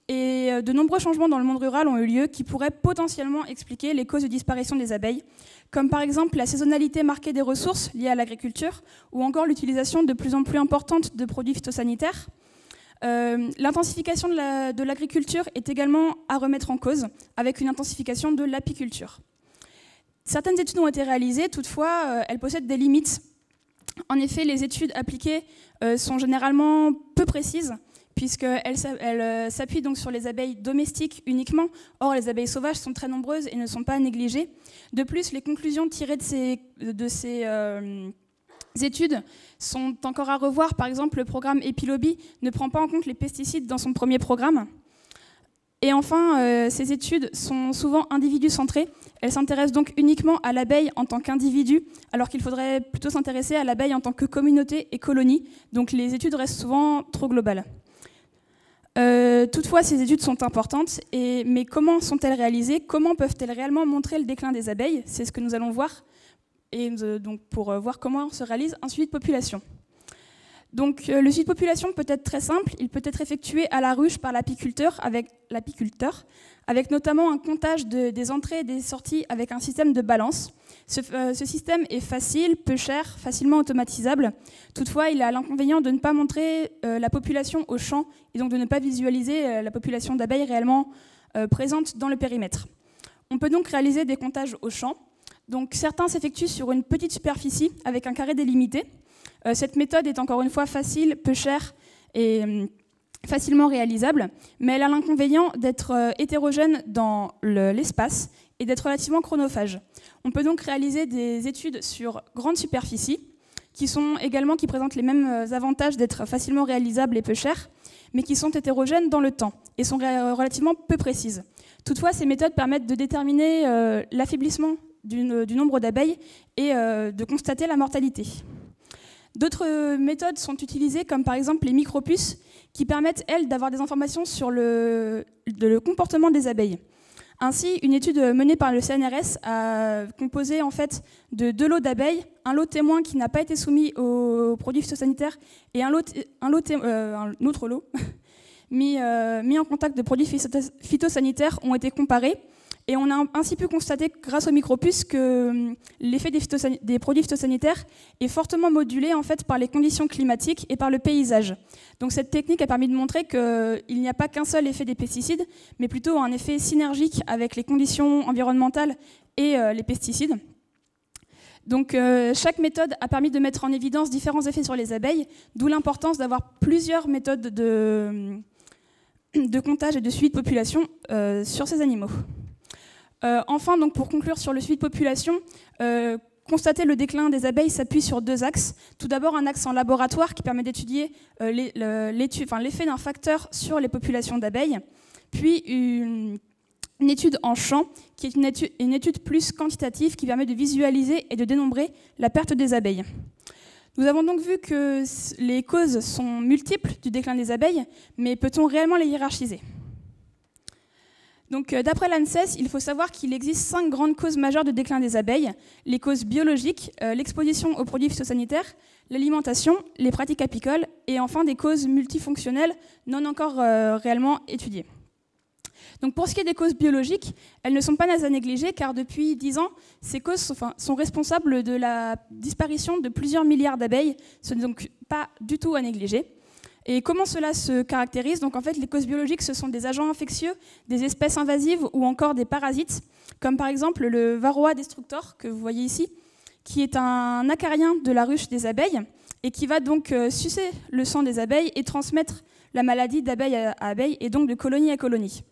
[SPEAKER 7] et de nombreux changements dans le monde rural ont eu lieu qui pourraient potentiellement expliquer les causes de disparition des abeilles, comme par exemple la saisonnalité marquée des ressources liées à l'agriculture, ou encore l'utilisation de plus en plus importante de produits phytosanitaires. L'intensification de l'agriculture est également à remettre en cause, avec une intensification de l'apiculture. Certaines études ont été réalisées, toutefois, elles possèdent des limites. En effet, les études appliquées sont généralement peu précises, puisqu'elles s'appuient donc sur les abeilles domestiques uniquement. Or, les abeilles sauvages sont très nombreuses et ne sont pas négligées. De plus, les conclusions tirées de ces études sont encore à revoir. Par exemple, le programme Epilobi ne prend pas en compte les pesticides dans son premier programme. Et enfin, ces études sont souvent individu-centrées. Elles s'intéressent donc uniquement à l'abeille en tant qu'individu, alors qu'il faudrait plutôt s'intéresser à l'abeille en tant que communauté et colonie. Donc les études restent souvent trop globales. Toutefois, ces études sont importantes, mais comment sont-elles réalisées? Comment peuvent-elles réellement montrer le déclin des abeilles? C'est ce que nous allons voir, et donc pour voir comment se réalise un suivi de population. Donc, le suivi de population peut être très simple. Il peut être effectué à la ruche par l'apiculteur, avec notamment un comptage des entrées et des sorties avec un système de balance. Ce système est facile, peu cher, facilement automatisable. Toutefois, il a l'inconvénient de ne pas montrer la population au champ et donc de ne pas visualiser la population d'abeilles réellement présente dans le périmètre. On peut donc réaliser des comptages au champ. Donc certains s'effectuent sur une petite superficie avec un carré délimité. Cette méthode est encore une fois facile, peu chère et facilement réalisable, mais elle a l'inconvénient d'être hétérogène dans l'espace et d'être relativement chronophage. On peut donc réaliser des études sur grande superficie qui présentent les mêmes avantages d'être facilement réalisables et peu chères, mais qui sont hétérogènes dans le temps et sont relativement peu précises. Toutefois, ces méthodes permettent de déterminer l'affaiblissement du nombre d'abeilles et de constater la mortalité. D'autres méthodes sont utilisées, comme par exemple les micropuces, qui permettent, elles, d'avoir des informations sur le comportement des abeilles. Ainsi, une étude menée par le CNRS a composé en fait de 2 lots d'abeilles, un lot témoin qui n'a pas été soumis aux produits phytosanitaires et un autre lot mis en contact de produits phytosanitaires ont été comparés. Et on a ainsi pu constater, grâce aux micropuces, que l'effet des produits phytosanitaires est fortement modulé en fait, par les conditions climatiques et par le paysage. Donc cette technique a permis de montrer qu'il n'y a pas qu'un seul effet des pesticides, mais plutôt un effet synergique avec les conditions environnementales et les pesticides. Donc chaque méthode a permis de mettre en évidence différents effets sur les abeilles, d'où l'importance d'avoir plusieurs méthodes de comptage et de suivi de population sur ces animaux. Enfin, donc, pour conclure sur le suivi de population, constater le déclin des abeilles s'appuie sur 2 axes. Tout d'abord, un axe en laboratoire qui permet d'étudier l'effet d'un facteur sur les populations d'abeilles, puis une étude en champ, qui est une étude plus quantitative qui permet de visualiser et de dénombrer la perte des abeilles. Nous avons donc vu que les causes sont multiples du déclin des abeilles, mais peut-on réellement les hiérarchiser ? Donc, d'après l'ANSES, il faut savoir qu'il existe 5 grandes causes majeures de déclin des abeilles. Les causes biologiques, l'exposition aux produits phytosanitaires, l'alimentation, les pratiques apicoles et enfin des causes multifonctionnelles non encore réellement étudiées. Donc, pour ce qui est des causes biologiques, elles ne sont pas à négliger car depuis 10 ans, ces causes sont responsables de la disparition de plusieurs milliards d'abeilles. Ce n'est donc pas du tout à négliger. Et comment cela se caractérise ? Donc en fait, les causes biologiques, ce sont des agents infectieux, des espèces invasives ou encore des parasites, comme par exemple le Varroa destructor, que vous voyez ici, qui est un acarien de la ruche des abeilles et qui va donc sucer le sang des abeilles et transmettre la maladie d'abeille à abeille et donc de colonie à colonie.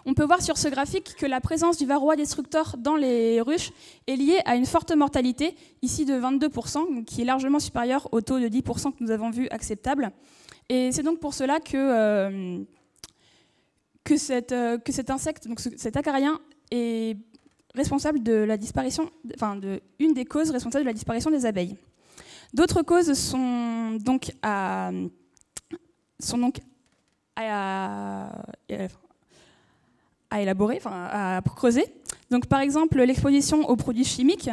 [SPEAKER 7] On peut voir sur ce graphique que la présence du Varroa destructor dans les ruches est liée à une forte mortalité, ici de 22%, qui est largement supérieure au taux de 10% que nous avons vu acceptable. Et c'est donc pour cela que cet insecte, donc cet acarien, est responsable de la disparition, une des causes responsables de la disparition des abeilles. D'autres causes sont donc à élaborer, à creuser. Donc, par exemple, l'exposition aux produits chimiques,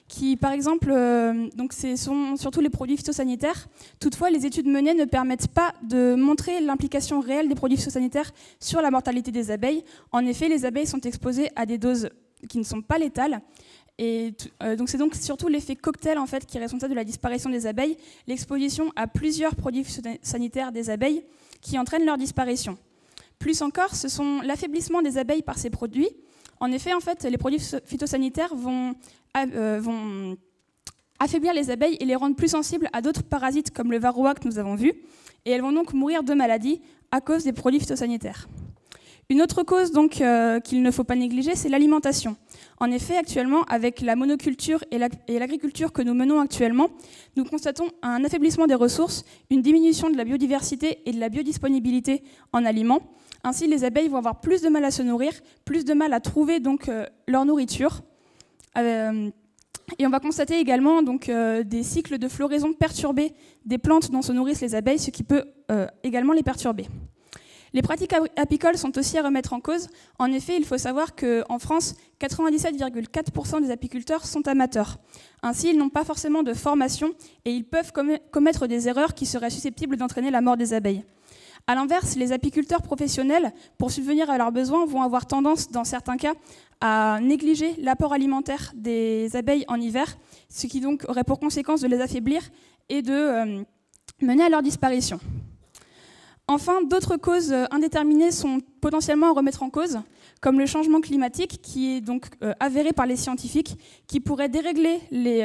[SPEAKER 7] qui, par exemple, ce sont surtout les produits phytosanitaires. Toutefois, les études menées ne permettent pas de montrer l'implication réelle des produits phytosanitaires sur la mortalité des abeilles. En effet, les abeilles sont exposées à des doses qui ne sont pas létales. Et donc c'est donc surtout l'effet cocktail en fait, qui est responsable de la disparition des abeilles, l'exposition à plusieurs produits phytosanitaires des abeilles qui entraînent leur disparition. Plus encore, ce sont l'affaiblissement des abeilles par ces produits. En effet, les produits phytosanitaires vont affaiblir les abeilles et les rendre plus sensibles à d'autres parasites comme le varroa que nous avons vu, et elles vont donc mourir de maladies à cause des produits phytosanitaires. Une autre cause donc qu'il ne faut pas négliger, c'est l'alimentation. En effet, actuellement, avec la monoculture et l'agriculture que nous menons actuellement, nous constatons un affaiblissement des ressources, une diminution de la biodiversité et de la biodisponibilité en aliments. Ainsi, les abeilles vont avoir plus de mal à se nourrir, plus de mal à trouver donc, leur nourriture. Et on va constater également donc, des cycles de floraison perturbés des plantes dont se nourrissent les abeilles, ce qui peut également les perturber. Les pratiques apicoles sont aussi à remettre en cause. En effet, il faut savoir qu'en France, 97,4% des apiculteurs sont amateurs. Ainsi, ils n'ont pas forcément de formation et ils peuvent commettre des erreurs qui seraient susceptibles d'entraîner la mort des abeilles. A l'inverse, les apiculteurs professionnels, pour subvenir à leurs besoins, vont avoir tendance, dans certains cas, à négliger l'apport alimentaire des abeilles en hiver, ce qui donc aurait pour conséquence de les affaiblir et de mener à leur disparition. Enfin, d'autres causes indéterminées sont potentiellement à remettre en cause, comme le changement climatique, qui est donc avéré par les scientifiques, qui pourrait dérégler les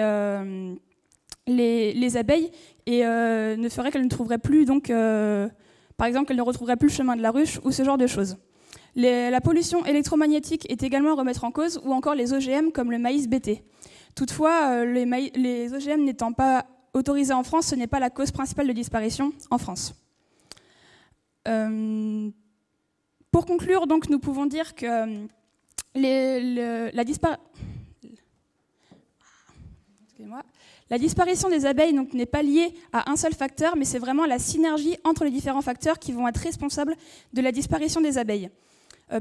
[SPEAKER 7] abeilles et ne ferait qu'elles ne trouveraient plus, donc, par exemple, qu'elles ne retrouveraient plus le chemin de la ruche ou ce genre de choses. La pollution électromagnétique est également à remettre en cause, ou encore les OGM comme le maïs BT. Toutefois, les OGM n'étant pas autorisés en France, ce n'est pas la cause principale de disparition en France. Pour conclure, donc, nous pouvons dire que la disparition des abeilles n'est pas liée à un seul facteur, mais c'est vraiment la synergie entre les différents facteurs qui vont être responsables de la disparition des abeilles.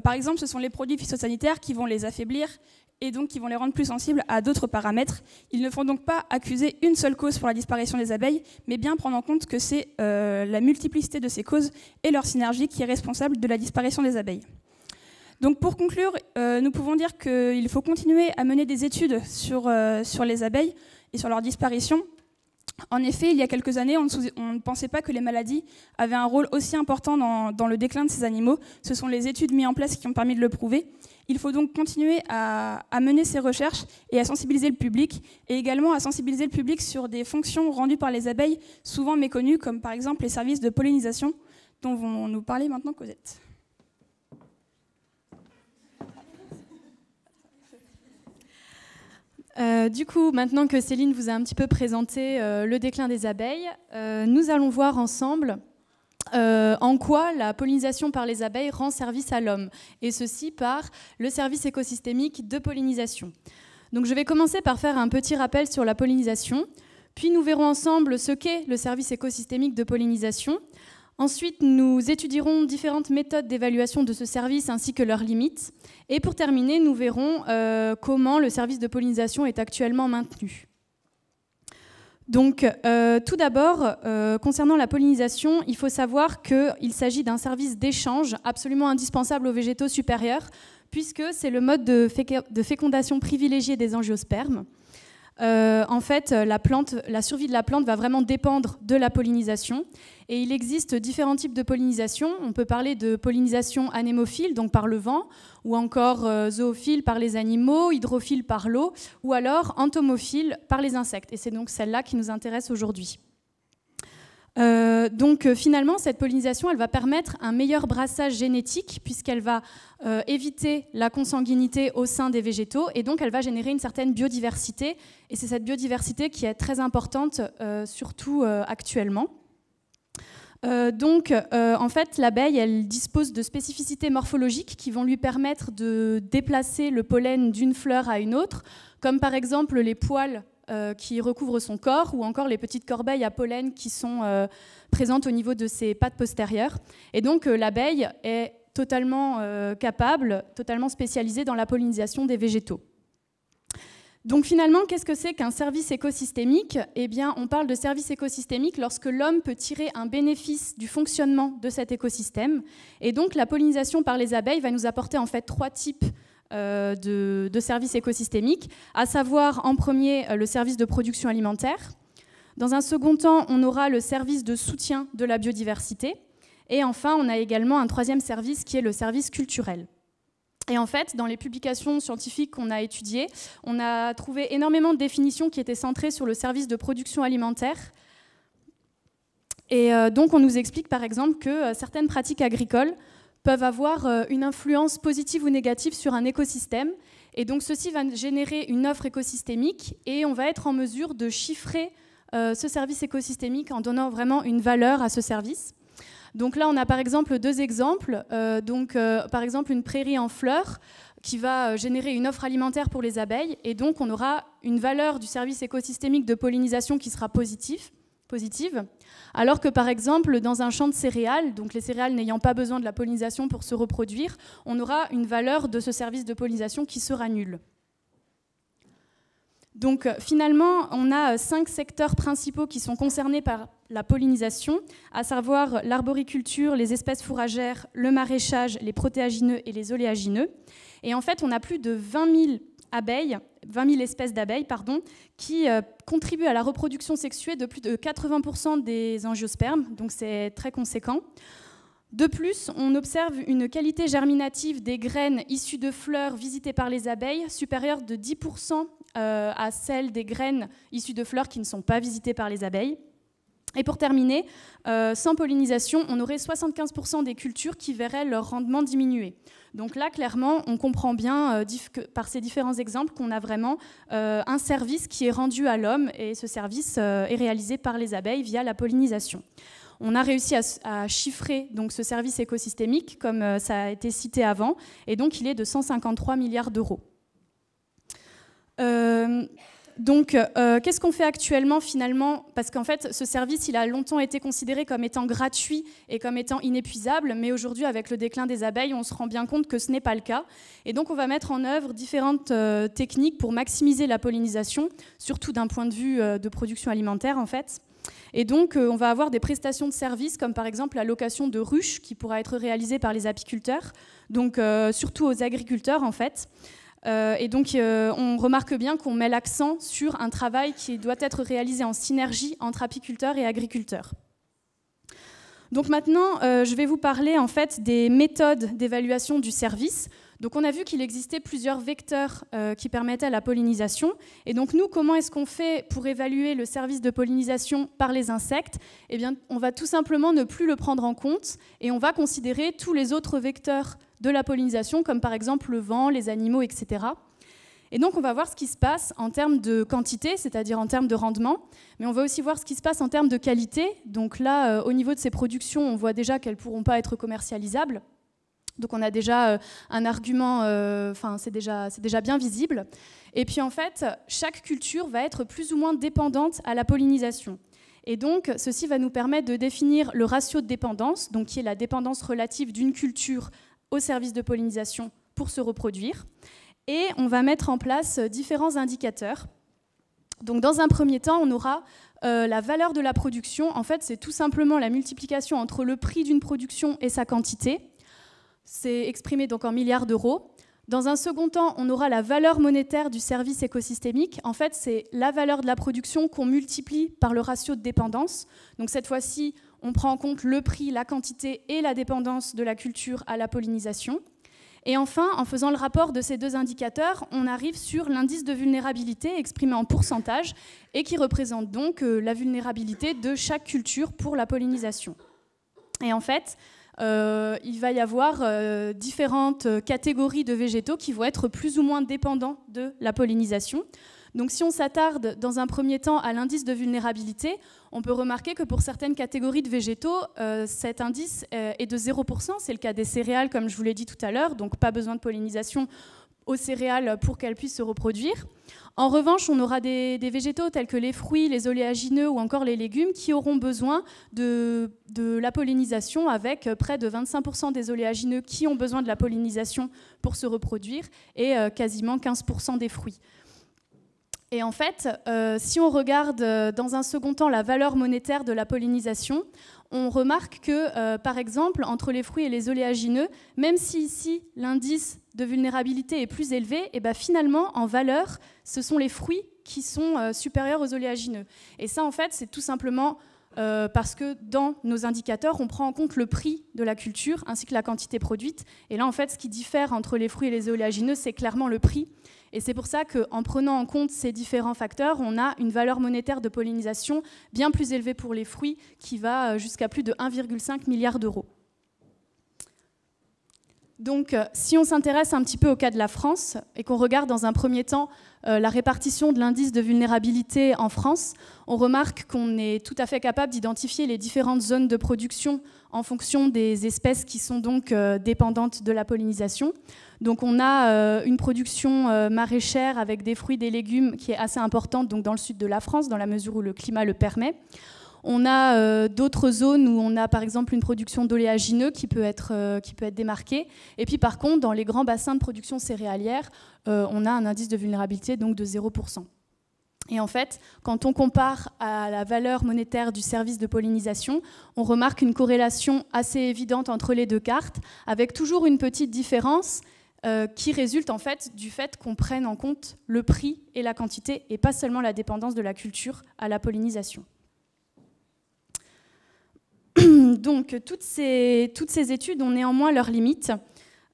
[SPEAKER 7] Par exemple, ce sont les produits phytosanitaires qui vont les affaiblir et donc qui vont les rendre plus sensibles à d'autres paramètres. Il ne faut donc pas accuser une seule cause pour la disparition des abeilles, mais bien prendre en compte que c'est la multiplicité de ces causes et leur synergie qui est responsable de la disparition des abeilles. Donc pour conclure, nous pouvons dire qu'il faut continuer à mener des études sur les abeilles et sur leur disparition. En effet, il y a quelques années, on ne pensait pas que les maladies avaient un rôle aussi important dans le déclin de ces animaux. Ce sont les études mises en place qui ont permis de le prouver. Il faut donc continuer à mener ces recherches et à sensibiliser le public, et également à sensibiliser le public sur des fonctions rendues par les abeilles, souvent méconnues, comme par exemple les services de pollinisation, dont vont nous parler maintenant Cosette.
[SPEAKER 8] Du coup, maintenant que Céline vous a un petit peu présenté le déclin des abeilles, nous allons voir ensemble en quoi la pollinisation par les abeilles rend service à l'homme, et ceci par le service écosystémique de pollinisation. Donc je vais commencer par faire un petit rappel sur la pollinisation, puis nous verrons ensemble ce qu'est le service écosystémique de pollinisation. Ensuite, nous étudierons différentes méthodes d'évaluation de ce service ainsi que leurs limites. Et pour terminer, nous verrons comment le service de pollinisation est actuellement maintenu. Donc, tout d'abord, concernant la pollinisation, il faut savoir qu'il s'agit d'un service d'échange absolument indispensable aux végétaux supérieurs, puisque c'est le mode de fécondation privilégié des angiospermes. En fait, la survie de la plante va vraiment dépendre de la pollinisation. Et il existe différents types de pollinisation. On peut parler de pollinisation anémophile, donc par le vent, ou encore zoophile par les animaux, hydrophile par l'eau, ou alors entomophile par les insectes. Et c'est donc celle-là qui nous intéresse aujourd'hui. Donc finalement, cette pollinisation, elle va permettre un meilleur brassage génétique puisqu'elle va éviter la consanguinité au sein des végétaux et donc elle va générer une certaine biodiversité. Et c'est cette biodiversité qui est très importante, surtout actuellement. En fait, l'abeille, elle dispose de spécificités morphologiques qui vont lui permettre de déplacer le pollen d'une fleur à une autre, comme par exemple les poils qui recouvrent son corps, ou encore les petites corbeilles à pollen qui sont présentes au niveau de ses pattes postérieures. Et donc l'abeille est totalement capable, totalement spécialisée dans la pollinisation des végétaux. Donc finalement, qu'est-ce que c'est qu'un service écosystémique ? Eh bien, on parle de service écosystémique lorsque l'homme peut tirer un bénéfice du fonctionnement de cet écosystème. Et donc la pollinisation par les abeilles va nous apporter en fait 3 types de services écosystémiques, à savoir en premier le service de production alimentaire. Dans un second temps, on aura le service de soutien de la biodiversité. Et enfin, on a également un 3e service qui est le service culturel. Et en fait, dans les publications scientifiques qu'on a étudiées, on a trouvé énormément de définitions qui étaient centrées sur le service de production alimentaire. Et donc, on nous explique par exemple que certaines pratiques agricoles peuvent avoir une influence positive ou négative sur un écosystème. Et donc, ceci va générer une offre écosystémique et on va être en mesure de chiffrer ce service écosystémique en donnant vraiment une valeur à ce service. Donc là, on a par exemple 2 exemples. Par exemple, une prairie en fleurs qui va générer une offre alimentaire pour les abeilles. Et donc, on aura une valeur du service écosystémique de pollinisation qui sera positive. Alors que par exemple, dans un champ de céréales, donc les céréales n'ayant pas besoin de la pollinisation pour se reproduire, on aura une valeur de ce service de pollinisation qui sera nulle. Donc finalement, on a 5 secteurs principaux qui sont concernés par la pollinisation, à savoir l'arboriculture, les espèces fourragères, le maraîchage, les protéagineux et les oléagineux. Et en fait, on a plus de 20 000 espèces d'abeilles qui contribuent à la reproduction sexuée de plus de 80% des angiospermes, donc c'est très conséquent. De plus, on observe une qualité germinative des graines issues de fleurs visitées par les abeilles supérieure de 10% à celle des graines issues de fleurs qui ne sont pas visitées par les abeilles. Et pour terminer, sans pollinisation, on aurait 75% des cultures qui verraient leur rendement diminuer. Donc là, clairement, on comprend bien par ces différents exemples qu'on a vraiment un service qui est rendu à l'homme, et ce service est réalisé par les abeilles via la pollinisation. On a réussi à chiffrer donc, ce service écosystémique, comme ça a été cité avant, et donc il est de 153 milliards d'euros. Donc, qu'est-ce qu'on fait actuellement finalement? Parce qu'en fait, ce service, il a longtemps été considéré comme étant gratuit et comme étant inépuisable, mais aujourd'hui, avec le déclin des abeilles, on se rend bien compte que ce n'est pas le cas. Et donc, on va mettre en œuvre différentes techniques pour maximiser la pollinisation, surtout d'un point de vue de production alimentaire, en fait. Et donc, on va avoir des prestations de services, comme par exemple la location de ruches, qui pourra être réalisée par les apiculteurs, donc surtout aux agriculteurs, en fait. Et donc, on remarque bien qu'on met l'accent sur un travail qui doit être réalisé en synergie entre apiculteurs et agriculteurs. Donc maintenant, je vais vous parler en fait des méthodes d'évaluation du service. Donc on a vu qu'il existait plusieurs vecteurs qui permettaient la pollinisation. Et donc nous, comment est-ce qu'on fait pour évaluer le service de pollinisation par les insectes? Eh bien, on va tout simplement ne plus le prendre en compte et on va considérer tous les autres vecteurs de la pollinisation, comme par exemple le vent, les animaux, etc. Et donc on va voir ce qui se passe en termes de quantité, c'est-à-dire en termes de rendement, mais on va aussi voir ce qui se passe en termes de qualité. Donc là, au niveau de ces productions, on voit déjà qu'elles ne pourront pas être commercialisables. Donc on a déjà un argument, c'est déjà bien visible. Et puis en fait, chaque culture va être plus ou moins dépendante à la pollinisation. Et donc ceci va nous permettre de définir le ratio de dépendance, donc qui est la dépendance relative d'une culture au service de pollinisation pour se reproduire. Et on va mettre en place différents indicateurs. Donc dans un premier temps, on aura la valeur de la production. En fait, c'est tout simplement la multiplication entre le prix d'une production et sa quantité. C'est exprimé donc en milliards d'euros. Dans un second temps, on aura la valeur monétaire du service écosystémique. En fait, c'est la valeur de la production qu'on multiplie par le ratio de dépendance. Donc cette fois-ci, on prend en compte le prix, la quantité et la dépendance de la culture à la pollinisation. Et enfin, en faisant le rapport de ces deux indicateurs, on arrive sur l'indice de vulnérabilité exprimé en pourcentage et qui représente donc la vulnérabilité de chaque culture pour la pollinisation. Et en fait, il va y avoir différentes catégories de végétaux qui vont être plus ou moins dépendants de la pollinisation. Donc si on s'attarde dans un premier temps à l'indice de vulnérabilité, on peut remarquer que pour certaines catégories de végétaux, cet indice est de 0%. C'est le cas des céréales, comme je vous l'ai dit tout à l'heure, donc pas besoin de pollinisation aux céréales pour qu'elles puissent se reproduire. En revanche, on aura des végétaux tels que les fruits, les oléagineux ou encore les légumes qui auront besoin de la pollinisation, avec près de 25% des oléagineux qui ont besoin de la pollinisation pour se reproduire et quasiment 15% des fruits. Et en fait, si on regarde dans un second temps la valeur monétaire de la pollinisation, on remarque que, par exemple, entre les fruits et les oléagineux, même si ici l'indice de vulnérabilité est plus élevé, et ben finalement, en valeur, ce sont les fruits qui sont supérieurs aux oléagineux. Et ça, en fait, c'est tout simplement parce que dans nos indicateurs, on prend en compte le prix de la culture ainsi que la quantité produite. Et là, en fait, ce qui diffère entre les fruits et les oléagineux, c'est clairement le prix. Et c'est pour ça qu'en prenant en compte ces différents facteurs, on a une valeur monétaire de pollinisation bien plus élevée pour les fruits, qui va jusqu'à plus de 1,5 milliard d'euros. Donc, si on s'intéresse un petit peu au cas de la France et qu'on regarde dans un premier temps la répartition de l'indice de vulnérabilité en France, on remarque qu'on est tout à fait capable d'identifier les différentes zones de production en fonction des espèces qui sont donc dépendantes de la pollinisation. Donc, on a une production maraîchère avec des fruits et des légumes qui est assez importante donc dans le sud de la France, dans la mesure où le climat le permet. On a d'autres zones où on a par exemple une production d'oléagineux qui peut être démarquée. Et puis par contre, dans les grands bassins de production céréalière, on a un indice de vulnérabilité donc de 0%. Et en fait, quand on compare à la valeur monétaire du service de pollinisation, on remarque une corrélation assez évidente entre les deux cartes, avec toujours une petite différence qui résulte en fait du fait qu'on prenne en compte le prix et la quantité, et pas seulement la dépendance de la culture à la pollinisation. Donc, toutes ces études ont néanmoins leurs limites.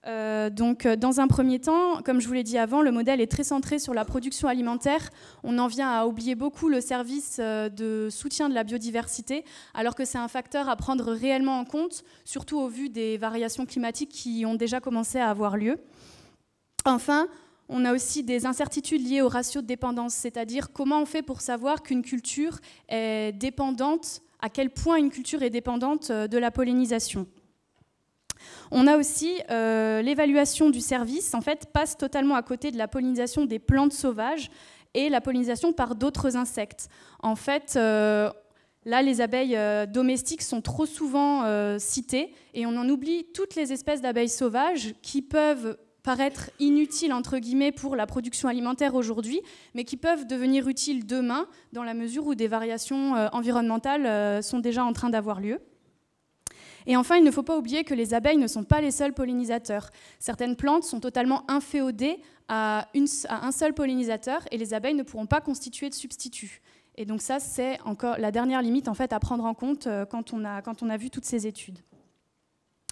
[SPEAKER 8] Donc, dans un premier temps, comme je vous l'ai dit avant, le modèle est très centré sur la production alimentaire. On en vient à oublier beaucoup le service de soutien de la biodiversité, alors que c'est un facteur à prendre réellement en compte, surtout au vu des variations climatiques qui ont déjà commencé à avoir lieu. Enfin, on a aussi des incertitudes liées au ratio de dépendance, c'est-à-dire comment on fait pour savoir qu'une culture est dépendante, à quel point une culture est dépendante de la pollinisation. On a aussi l'évaluation du service, en fait, passe totalement à côté de la pollinisation des plantes sauvages et la pollinisation par d'autres insectes. En fait, là, les abeilles domestiques sont trop souvent citées et on en oublie toutes les espèces d'abeilles sauvages qui peuvent paraître inutiles, entre guillemets, pour la production alimentaire aujourd'hui, mais qui peuvent devenir utiles demain, dans la mesure où des variations environnementales sont déjà en train d'avoir lieu. Et enfin, il ne faut pas oublier que les abeilles ne sont pas les seuls pollinisateurs. Certaines plantes sont totalement inféodées à un seul pollinisateur et les abeilles ne pourront pas constituer de substitut. Et donc ça, c'est encore la dernière limite en fait, à prendre en compte quand on a vu toutes ces études.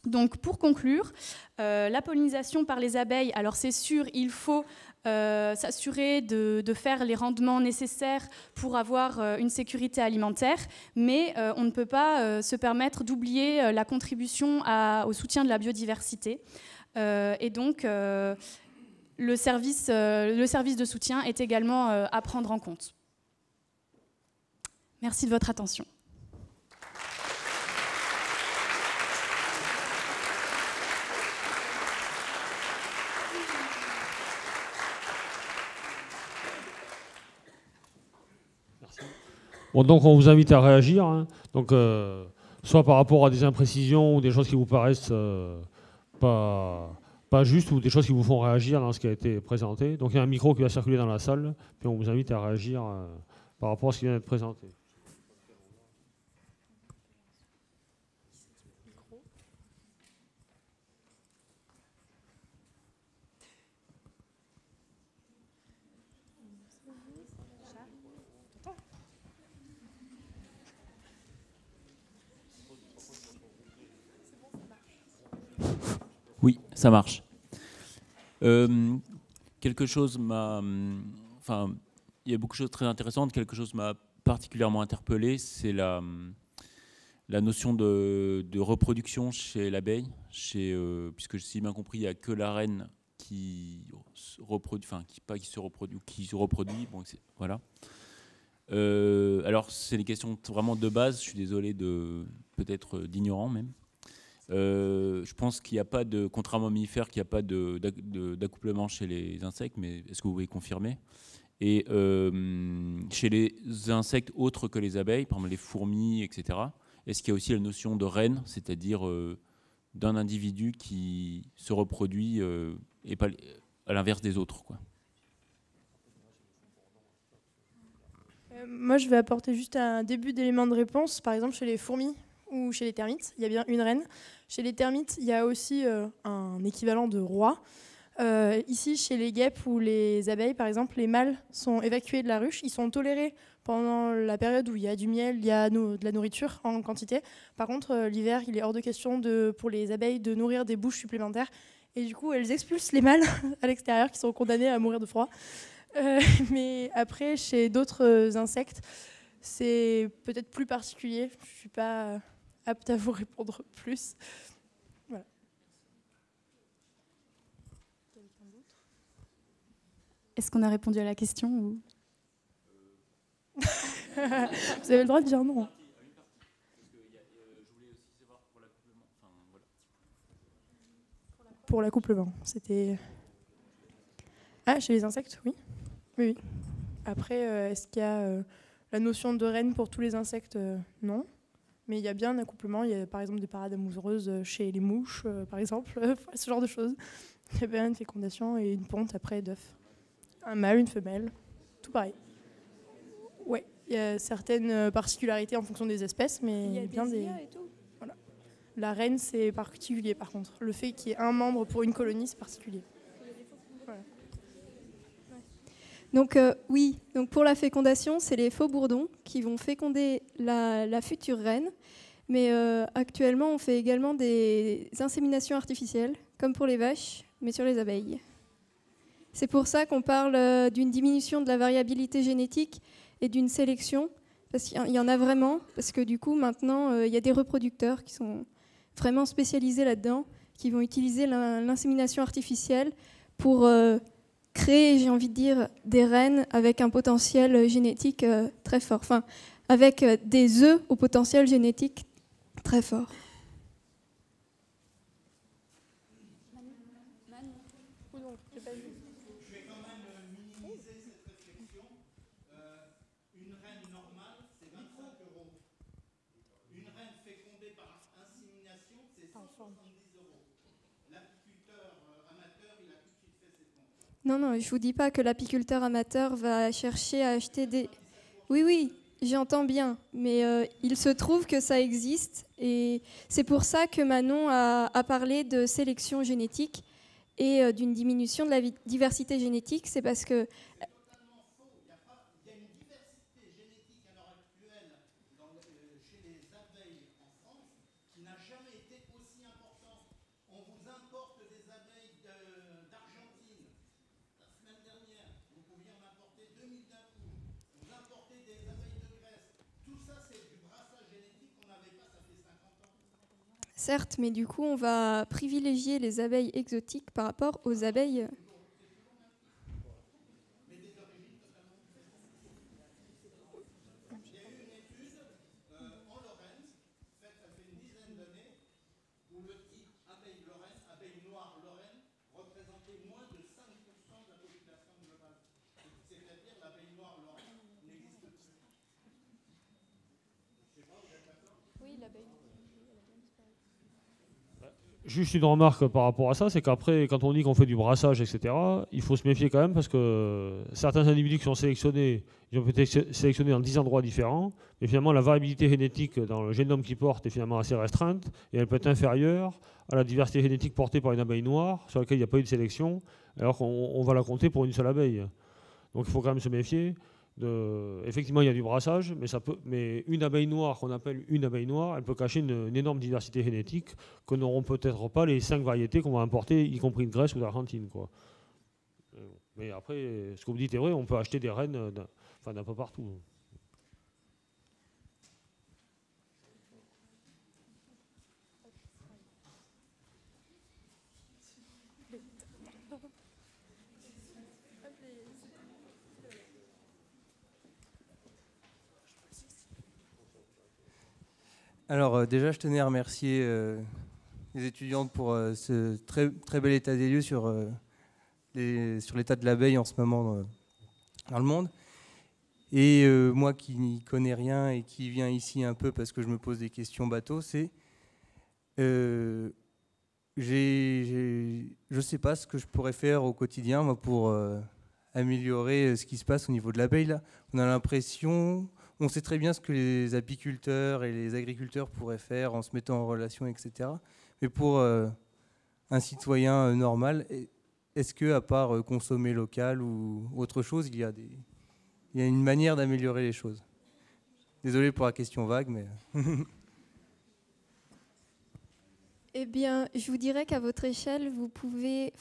[SPEAKER 8] Donc pour conclure, la pollinisation par les abeilles, alors c'est sûr, il faut s'assurer de faire les rendements nécessaires pour avoir une sécurité alimentaire, mais on ne peut pas se permettre d'oublier la contribution au soutien de la biodiversité. Et donc le service de soutien est également à prendre en compte. Merci de votre attention.
[SPEAKER 1] Bon, donc on vous invite à réagir, hein. Donc, soit par rapport à des imprécisions ou des choses qui vous paraissent pas justes ou des choses qui vous font réagir dans ce qui a été présenté. Donc il y a un micro qui va circuler dans la salle, puis on vous invite à réagir par rapport à ce qui vient d'être présenté.
[SPEAKER 9] Oui, ça marche. Quelque chose m'a... Enfin, il y a beaucoup de choses très intéressantes. Quelque chose m'a particulièrement interpellé, c'est la notion de reproduction chez l'abeille. Puisque, si j'ai bien compris, il n'y a que la reine qui se reproduit, enfin, qui se reproduit. Bon, voilà. Alors, c'est des questions vraiment de base. Je suis désolé peut-être d'ignorant même. Je pense qu'il n'y a pas de, contrairement aux mammifères, qu'il n'y a pas d'accouplement chez les insectes, mais est-ce que vous pouvez confirmer? Et chez les insectes autres que les abeilles, par exemple les fourmis, etc., est-ce qu'il y a aussi la notion de reine, c'est-à-dire d'un individu qui se reproduit et pas à l'inverse des autres, quoi?
[SPEAKER 6] Moi, je vais apporter juste un début d'élément de réponse. Par exemple, chez les fourmis ou chez les termites, il y a bien une reine. Chez les termites, il y a aussi un équivalent de roi. Ici, chez les guêpes ou les abeilles, par exemple, les mâles sont évacués de la ruche. Ils sont tolérés pendant la période où il y a du miel, il y a de la nourriture en quantité. Par contre, l'hiver, il est hors de question pour les abeilles de nourrir des bouches supplémentaires. Et du coup, elles expulsent les mâles à l'extérieur qui sont condamnés à mourir de froid. Mais après, chez d'autres insectes, c'est peut-être plus particulier. Je ne suis pas apte à vous répondre plus. Voilà.
[SPEAKER 8] Est-ce qu'on a répondu à la question ou...
[SPEAKER 6] Vous avez le droit de dire non. Pour l'accouplement, c'était... Ah, chez les insectes, oui. Oui. Après, est-ce qu'il y a la notion de reine pour tous les insectes? Non. Mais il y a bien un accouplement. Il y a par exemple des parades amoureuses chez les mouches, par exemple, ce genre de choses. Il y a bien une fécondation et une ponte après d'œufs. Un mâle, une femelle, tout pareil. Ouais, il y a certaines particularités en fonction des espèces, mais il y a bien des...
[SPEAKER 5] et tout.
[SPEAKER 6] Voilà. La reine, c'est particulier par contre. Le fait qu'il y ait un membre pour une colonie, c'est particulier. Voilà.
[SPEAKER 5] Donc oui, donc pour la fécondation, c'est les faux bourdons qui vont féconder la future reine. Mais actuellement, on fait également des inséminations artificielles, comme pour les vaches, mais sur les abeilles. C'est pour ça qu'on parle d'une diminution de la variabilité génétique et d'une sélection, parce qu'il y en a vraiment, parce que du coup, maintenant, il y a des reproducteurs qui sont vraiment spécialisés là-dedans, qui vont utiliser l'insémination artificielle pour créer, j'ai envie de dire, des reines avec un potentiel génétique très fort. Enfin, avec des œufs au potentiel génétique très fort.
[SPEAKER 10] Je vais quand même minimiser cette réflexion. Une reine normale, c'est 25 €. Une reine fécondée par insémination, c'est 170 €. L'apiculteur amateur, il a tout de suite fait ses comptes.
[SPEAKER 5] Non, non, je ne vous dis pas que l'apiculteur amateur va chercher à acheter des... Oui, oui, j'entends bien, mais il se trouve que ça existe. Et c'est pour ça que Manon a parlé de sélection génétique et d'une diminution de la diversité génétique. C'est parce que...
[SPEAKER 10] Il y a une diversité génétique à l'heure actuelle chez les abeilles en France qui n'a jamais été aussi importante. On vous importe des abeilles d'Argentine. La semaine dernière, vous pouviez en importer 2000 d'un coup. Vous importez des abeilles de Grèce. Tout ça, c'est du brassage génétique qu'on n'avait pas, ça fait 50 ans.
[SPEAKER 5] Certes, mais du coup, on va privilégier les abeilles exotiques par rapport aux abeilles...
[SPEAKER 1] Juste une remarque par rapport à ça, c'est qu'après, quand on dit qu'on fait du brassage, etc., il faut se méfier quand même parce que certains individus qui sont sélectionnés, ils ont été sélectionnés dans 10 endroits différents, mais finalement la variabilité génétique dans le génome qu'ils portent est finalement assez restreinte et elle peut être inférieure à la diversité génétique portée par une abeille noire sur laquelle il n'y a pas eu de sélection, alors qu'on va la compter pour une seule abeille. Donc il faut quand même se méfier. Effectivement, il y a du brassage, mais une abeille noire qu'on appelle une abeille noire, elle peut cacher une énorme diversité génétique que n'auront peut-être pas les 5 variétés qu'on va importer, y compris de Grèce ou d'Argentine, quoi. Mais après, ce que vous dites est vrai, on peut acheter des reines d'un peu partout.
[SPEAKER 11] Alors déjà, je tenais à remercier les étudiantes pour ce très bel état des lieux sur l'état de l'abeille en ce moment dans le monde. Et moi qui n'y connais rien et qui viens ici un peu parce que je me pose des questions bateau, je ne sais pas ce que je pourrais faire au quotidien moi, pour améliorer ce qui se passe au niveau de l'abeille. Là. On a l'impression... On sait très bien ce que les apiculteurs et les agriculteurs pourraient faire en se mettant en relation, etc. Mais pour un citoyen normal, est-ce que, à part consommer local ou autre chose, il y a une manière d'améliorer les choses? Désolé pour la question vague, mais...
[SPEAKER 5] Eh bien, je vous dirais qu'à votre échelle, vous pouvez,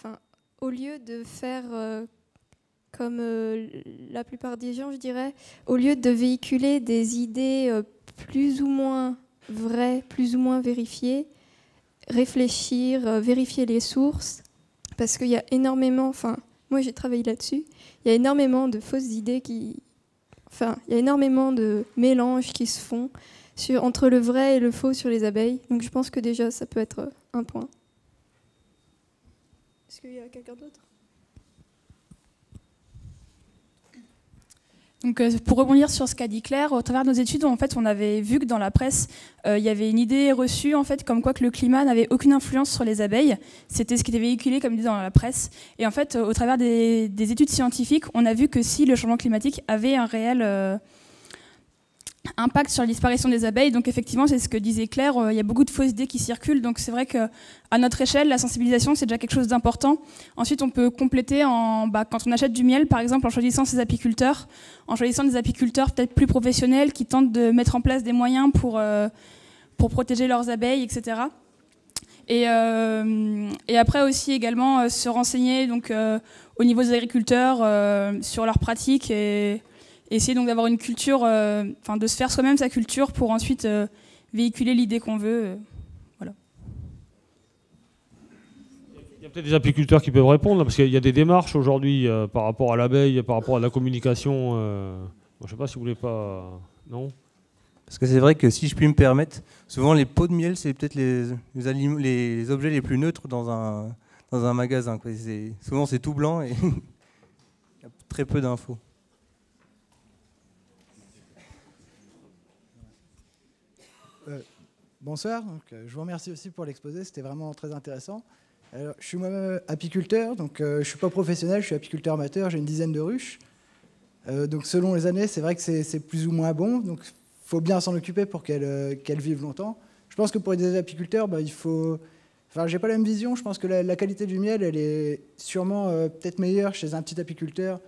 [SPEAKER 5] au lieu de faire... comme la plupart des gens, je dirais, au lieu de véhiculer des idées plus ou moins vraies, plus ou moins vérifiées, réfléchir, vérifier les sources, parce qu'il y a énormément, moi j'ai travaillé là-dessus, il y a énormément de fausses idées il y a énormément de mélanges qui se font entre le vrai et le faux sur les abeilles, donc je pense que déjà ça peut être un point. Est-ce qu'il y a quelqu'un d'autre ?
[SPEAKER 7] Donc, pour rebondir sur ce qu'a dit Claire, au travers de nos études, en fait, on avait vu que dans la presse, il y avait une idée reçue, en fait, comme quoi que le climat n'avait aucune influence sur les abeilles. C'était ce qui était véhiculé comme idée dans la presse. Et en fait, au travers des études scientifiques, on a vu que si le changement climatique avait un réel impact sur la disparition des abeilles, donc effectivement, c'est ce que disait Claire, il y a beaucoup de fausses idées qui circulent, donc c'est vrai qu'à notre échelle, la sensibilisation, c'est déjà quelque chose d'important. Ensuite, on peut compléter quand on achète du miel, par exemple, en choisissant des apiculteurs peut-être plus professionnels qui tentent de mettre en place des moyens pour pour protéger leurs abeilles, etc. Et après aussi également se renseigner donc, au niveau des agriculteurs sur leurs pratiques et essayer donc d'avoir une culture, de se faire soi-même sa culture pour ensuite véhiculer l'idée qu'on veut. Voilà.
[SPEAKER 1] Il y a peut-être des apiculteurs qui peuvent répondre, là, parce qu'il y a des démarches aujourd'hui par rapport à l'abeille, par rapport à la communication. Je ne sais pas si vous voulez pas... Non ?
[SPEAKER 11] Parce que c'est vrai que si je puis me permettre, souvent les pots de miel, c'est peut-être les objets les plus neutres dans un magasin, quoi. Souvent c'est tout blanc et il y a très peu d'infos.
[SPEAKER 12] Bonsoir, je vous remercie aussi pour l'exposé, c'était vraiment très intéressant. Alors, je suis moi-même apiculteur, donc je ne suis pas professionnel, je suis apiculteur amateur, j'ai une dizaine de ruches. Donc selon les années, c'est vrai que c'est plus ou moins bon, donc il faut bien s'en occuper pour qu'elles vivent longtemps. Je pense que pour des apiculteurs, il faut... Enfin, j'ai pas la même vision, je pense que la qualité du miel, elle est sûrement peut-être meilleure chez un petit apiculteur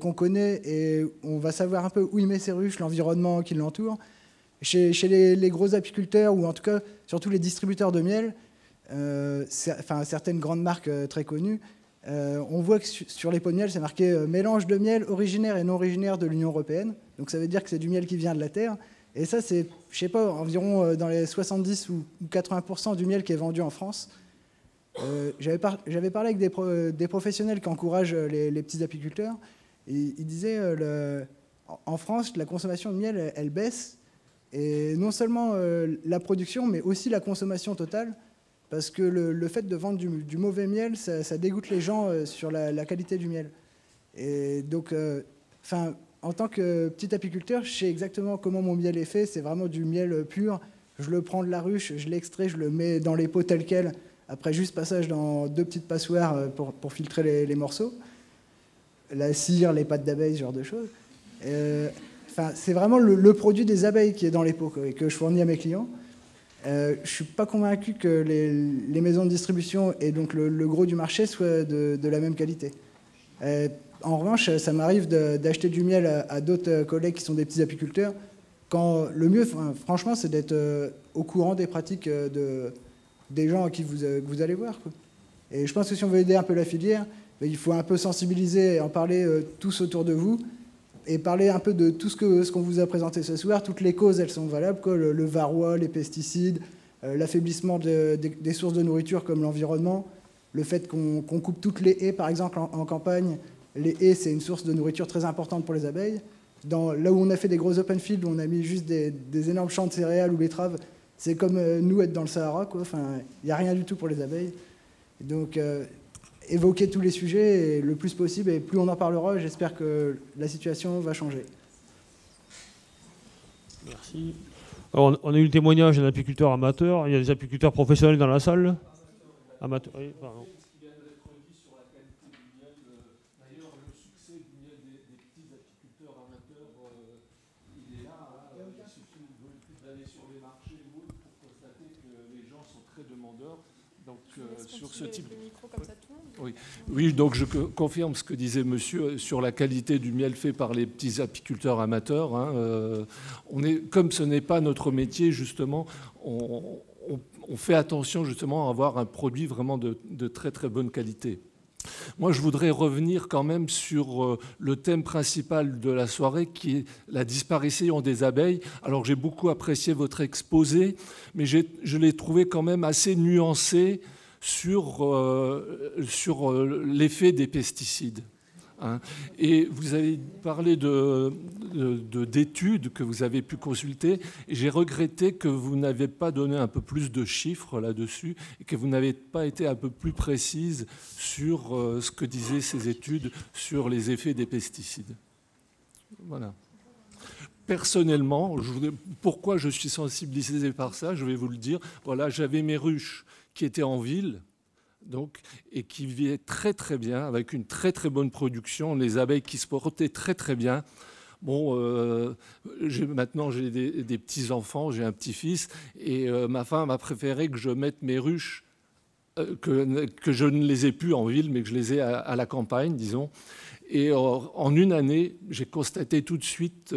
[SPEAKER 12] qu'on connaît et on va savoir un peu où il met ses ruches, l'environnement qui l'entoure. Chez les gros apiculteurs, ou en tout cas surtout les distributeurs de miel, certaines grandes marques très connues, on voit que sur les pots de miel, c'est marqué mélange de miel originaire et non originaire de l'Union européenne. Donc ça veut dire que c'est du miel qui vient de la terre. Et ça, c'est, je sais pas, environ dans les 70 ou 80% du miel qui est vendu en France. J'avais parlé avec des professionnels qui encouragent les petits apiculteurs. Et ils disaient en France, la consommation de miel, elle baisse. Et non seulement la production, mais aussi la consommation totale. Parce que le fait de vendre du mauvais miel, ça dégoûte les gens sur la qualité du miel. Et donc, en tant que petit apiculteur, je sais exactement comment mon miel est fait. C'est vraiment du miel pur. Je le prends de la ruche, je l'extrais, je le mets dans les pots tels quels. Après, juste passage dans 2 petites passoires pour filtrer les morceaux. La cire, les pâtes d'abeilles, ce genre de choses. C'est vraiment le produit des abeilles qui est dans les pots et que je fournis à mes clients. Je ne suis pas convaincu que les maisons de distribution et donc le gros du marché soient de la même qualité. En revanche, ça m'arrive d'acheter du miel à d'autres collègues qui sont des petits apiculteurs. Quand le mieux, franchement, c'est d'être au courant des pratiques des gens à qui vous allez voir, quoi. Et je pense que si on veut aider un peu la filière, il faut un peu sensibiliser et en parler tous autour de vous. Et parler un peu de tout ce qu'on vous a présenté ce soir. Toutes les causes, elles sont valables, quoi. Le varroa, les pesticides, l'affaiblissement des sources de nourriture comme l'environnement, le fait qu'on coupe toutes les haies, par exemple, en campagne. Les haies, c'est une source de nourriture très importante pour les abeilles. Là où on a fait des gros open fields, où on a mis juste des énormes champs de céréales ou betteraves, c'est comme nous être dans le Sahara, quoi. Il n'y a rien du tout pour les abeilles. Et donc, évoquer tous les sujets et le plus possible, et plus on en parlera, j'espère que la situation va changer.
[SPEAKER 1] Merci. Alors, on a eu le témoignage d'un apiculteur amateur. Il y a des apiculteurs professionnels dans la salle. Amateur. Oui, pardon.
[SPEAKER 13] Sur ce type. Oui, donc je confirme ce que disait monsieur sur la qualité du miel fait par les petits apiculteurs amateurs. Comme ce n'est pas notre métier, justement, on fait attention justement à avoir un produit vraiment de très très bonne qualité. Moi, je voudrais revenir quand même sur le thème principal de la soirée, qui est la disparition des abeilles. Alors, j'ai beaucoup apprécié votre exposé, mais je l'ai trouvé quand même assez nuancé sur l'effet des pesticides. Et vous avez parlé d'études que vous avez pu consulter, et j'ai regretté que vous n'avez pas donné un peu plus de chiffres là-dessus, et que vous n'avez pas été un peu plus précise sur ce que disaient ces études sur les effets des pesticides. Voilà. Personnellement, pourquoi je suis sensibilisé par ça, je vais vous le dire. Voilà, j'avais mes ruches qui étaient en ville, donc, et qui vivaient très très bien, avec une très très bonne production, les abeilles qui se portaient très très bien. Bon, maintenant j'ai des petits-enfants, j'ai un petit-fils, et ma femme a préféré que je mette mes ruches, que je ne les ai plus en ville, mais que je les ai à la campagne, disons. Et en une année, j'ai constaté tout de suite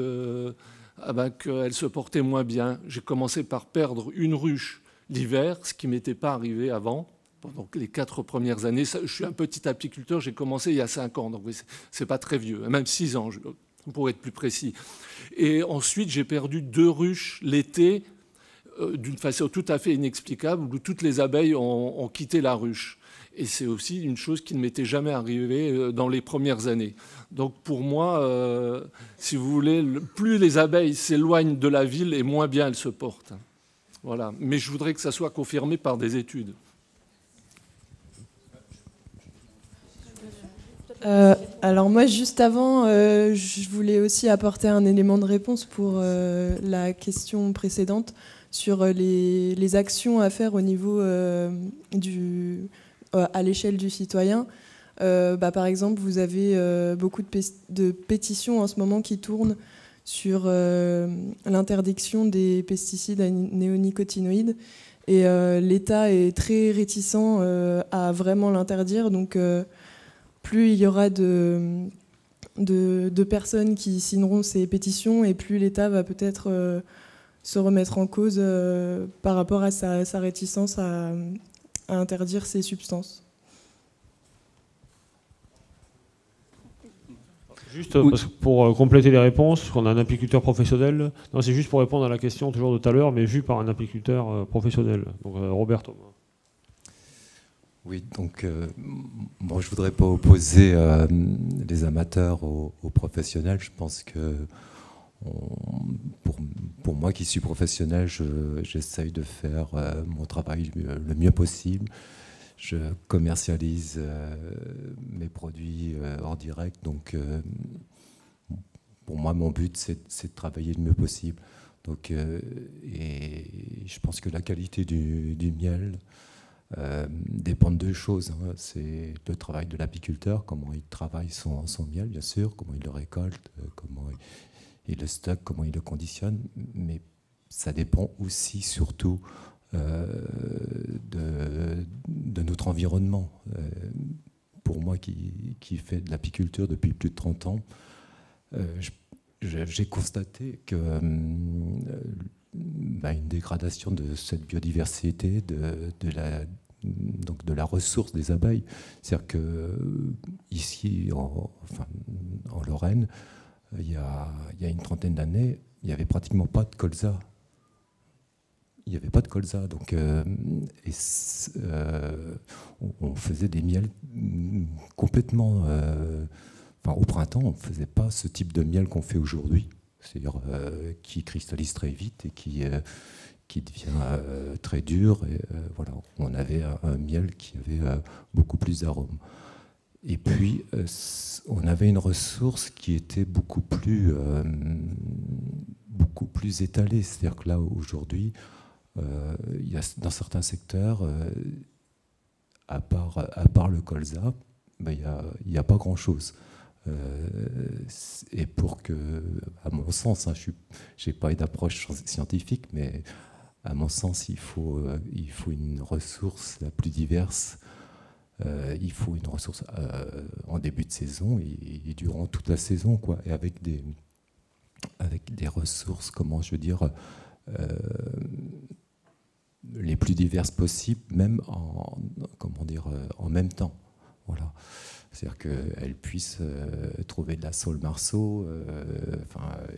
[SPEAKER 13] qu'elles se portaient moins bien. J'ai commencé par perdre une ruche l'hiver, ce qui ne m'était pas arrivé avant. Pendant les 4 premières années, je suis un petit apiculteur, j'ai commencé il y a 5 ans, donc ce n'est pas très vieux, même 6 ans, pour être plus précis. Et ensuite, j'ai perdu 2 ruches l'été, d'une façon tout à fait inexplicable, où toutes les abeilles ont quitté la ruche. Et c'est aussi une chose qui ne m'était jamais arrivée dans les premières années. Donc pour moi, si vous voulez, plus les abeilles s'éloignent de la ville et moins bien elles se portent. Voilà. Mais je voudrais que ça soit confirmé par des études.
[SPEAKER 14] Alors moi, juste avant, je voulais aussi apporter un élément de réponse pour la question précédente sur les actions à faire au niveau à l'échelle du citoyen. Par exemple, vous avez beaucoup de pétitions en ce moment qui tournent sur l'interdiction des pesticides à néonicotinoïdes. Et l'État est très réticent à vraiment l'interdire. Donc, plus il y aura de personnes qui signeront ces pétitions, et plus l'État va peut-être se remettre en cause par rapport à sa réticence à interdire ces substances.
[SPEAKER 1] Juste pour compléter les réponses, qu'on a un apiculteur professionnel. Non, c'est juste pour répondre à la question toujours de tout à l'heure, mais vu par un apiculteur professionnel. Donc Roberto.
[SPEAKER 15] Oui, donc bon, je ne voudrais pas opposer les amateurs aux professionnels. Je pense que pour moi qui suis professionnel, j'essaye de faire mon travail le mieux possible. Je commercialise mes produits en direct, donc pour moi, mon but, c'est de travailler le mieux possible. Donc, et je pense que la qualité du miel dépend de 2 choses. Hein. C'est le travail de l'apiculteur, comment il travaille son miel, bien sûr, comment il le récolte, comment il le stocke, comment il le conditionne, mais ça dépend aussi, surtout, de notre environnement. Pour moi qui fais de l'apiculture depuis plus de 30 ans, j'ai constaté que une dégradation de cette biodiversité, donc de la ressource des abeilles. C'est-à-dire qu'ici, en Lorraine, il y a une 30aine d'années, il n'y avait pratiquement pas de colza. Il n'y avait pas de colza, donc on faisait des miels complètement... au printemps, on ne faisait pas ce type de miel qu'on fait aujourd'hui, c'est-à-dire qui cristallise très vite et qui devient très dur. Et, voilà, on avait un miel qui avait beaucoup plus d'arômes. Et puis, on avait une ressource qui était beaucoup plus étalée. C'est-à-dire que là, aujourd'hui, il y a, dans certains secteurs, à part le colza, il n'y a pas grand-chose. Et pour que, à mon sens, hein, je n'ai pas une approche scientifique, mais à mon sens, il faut une ressource la plus diverse. Il faut une ressource en début de saison et durant toute la saison, quoi, et avec des ressources, comment je veux dire, les plus diverses possibles, même en même temps. Voilà. C'est-à-dire qu'elles puissent trouver de la saule marceau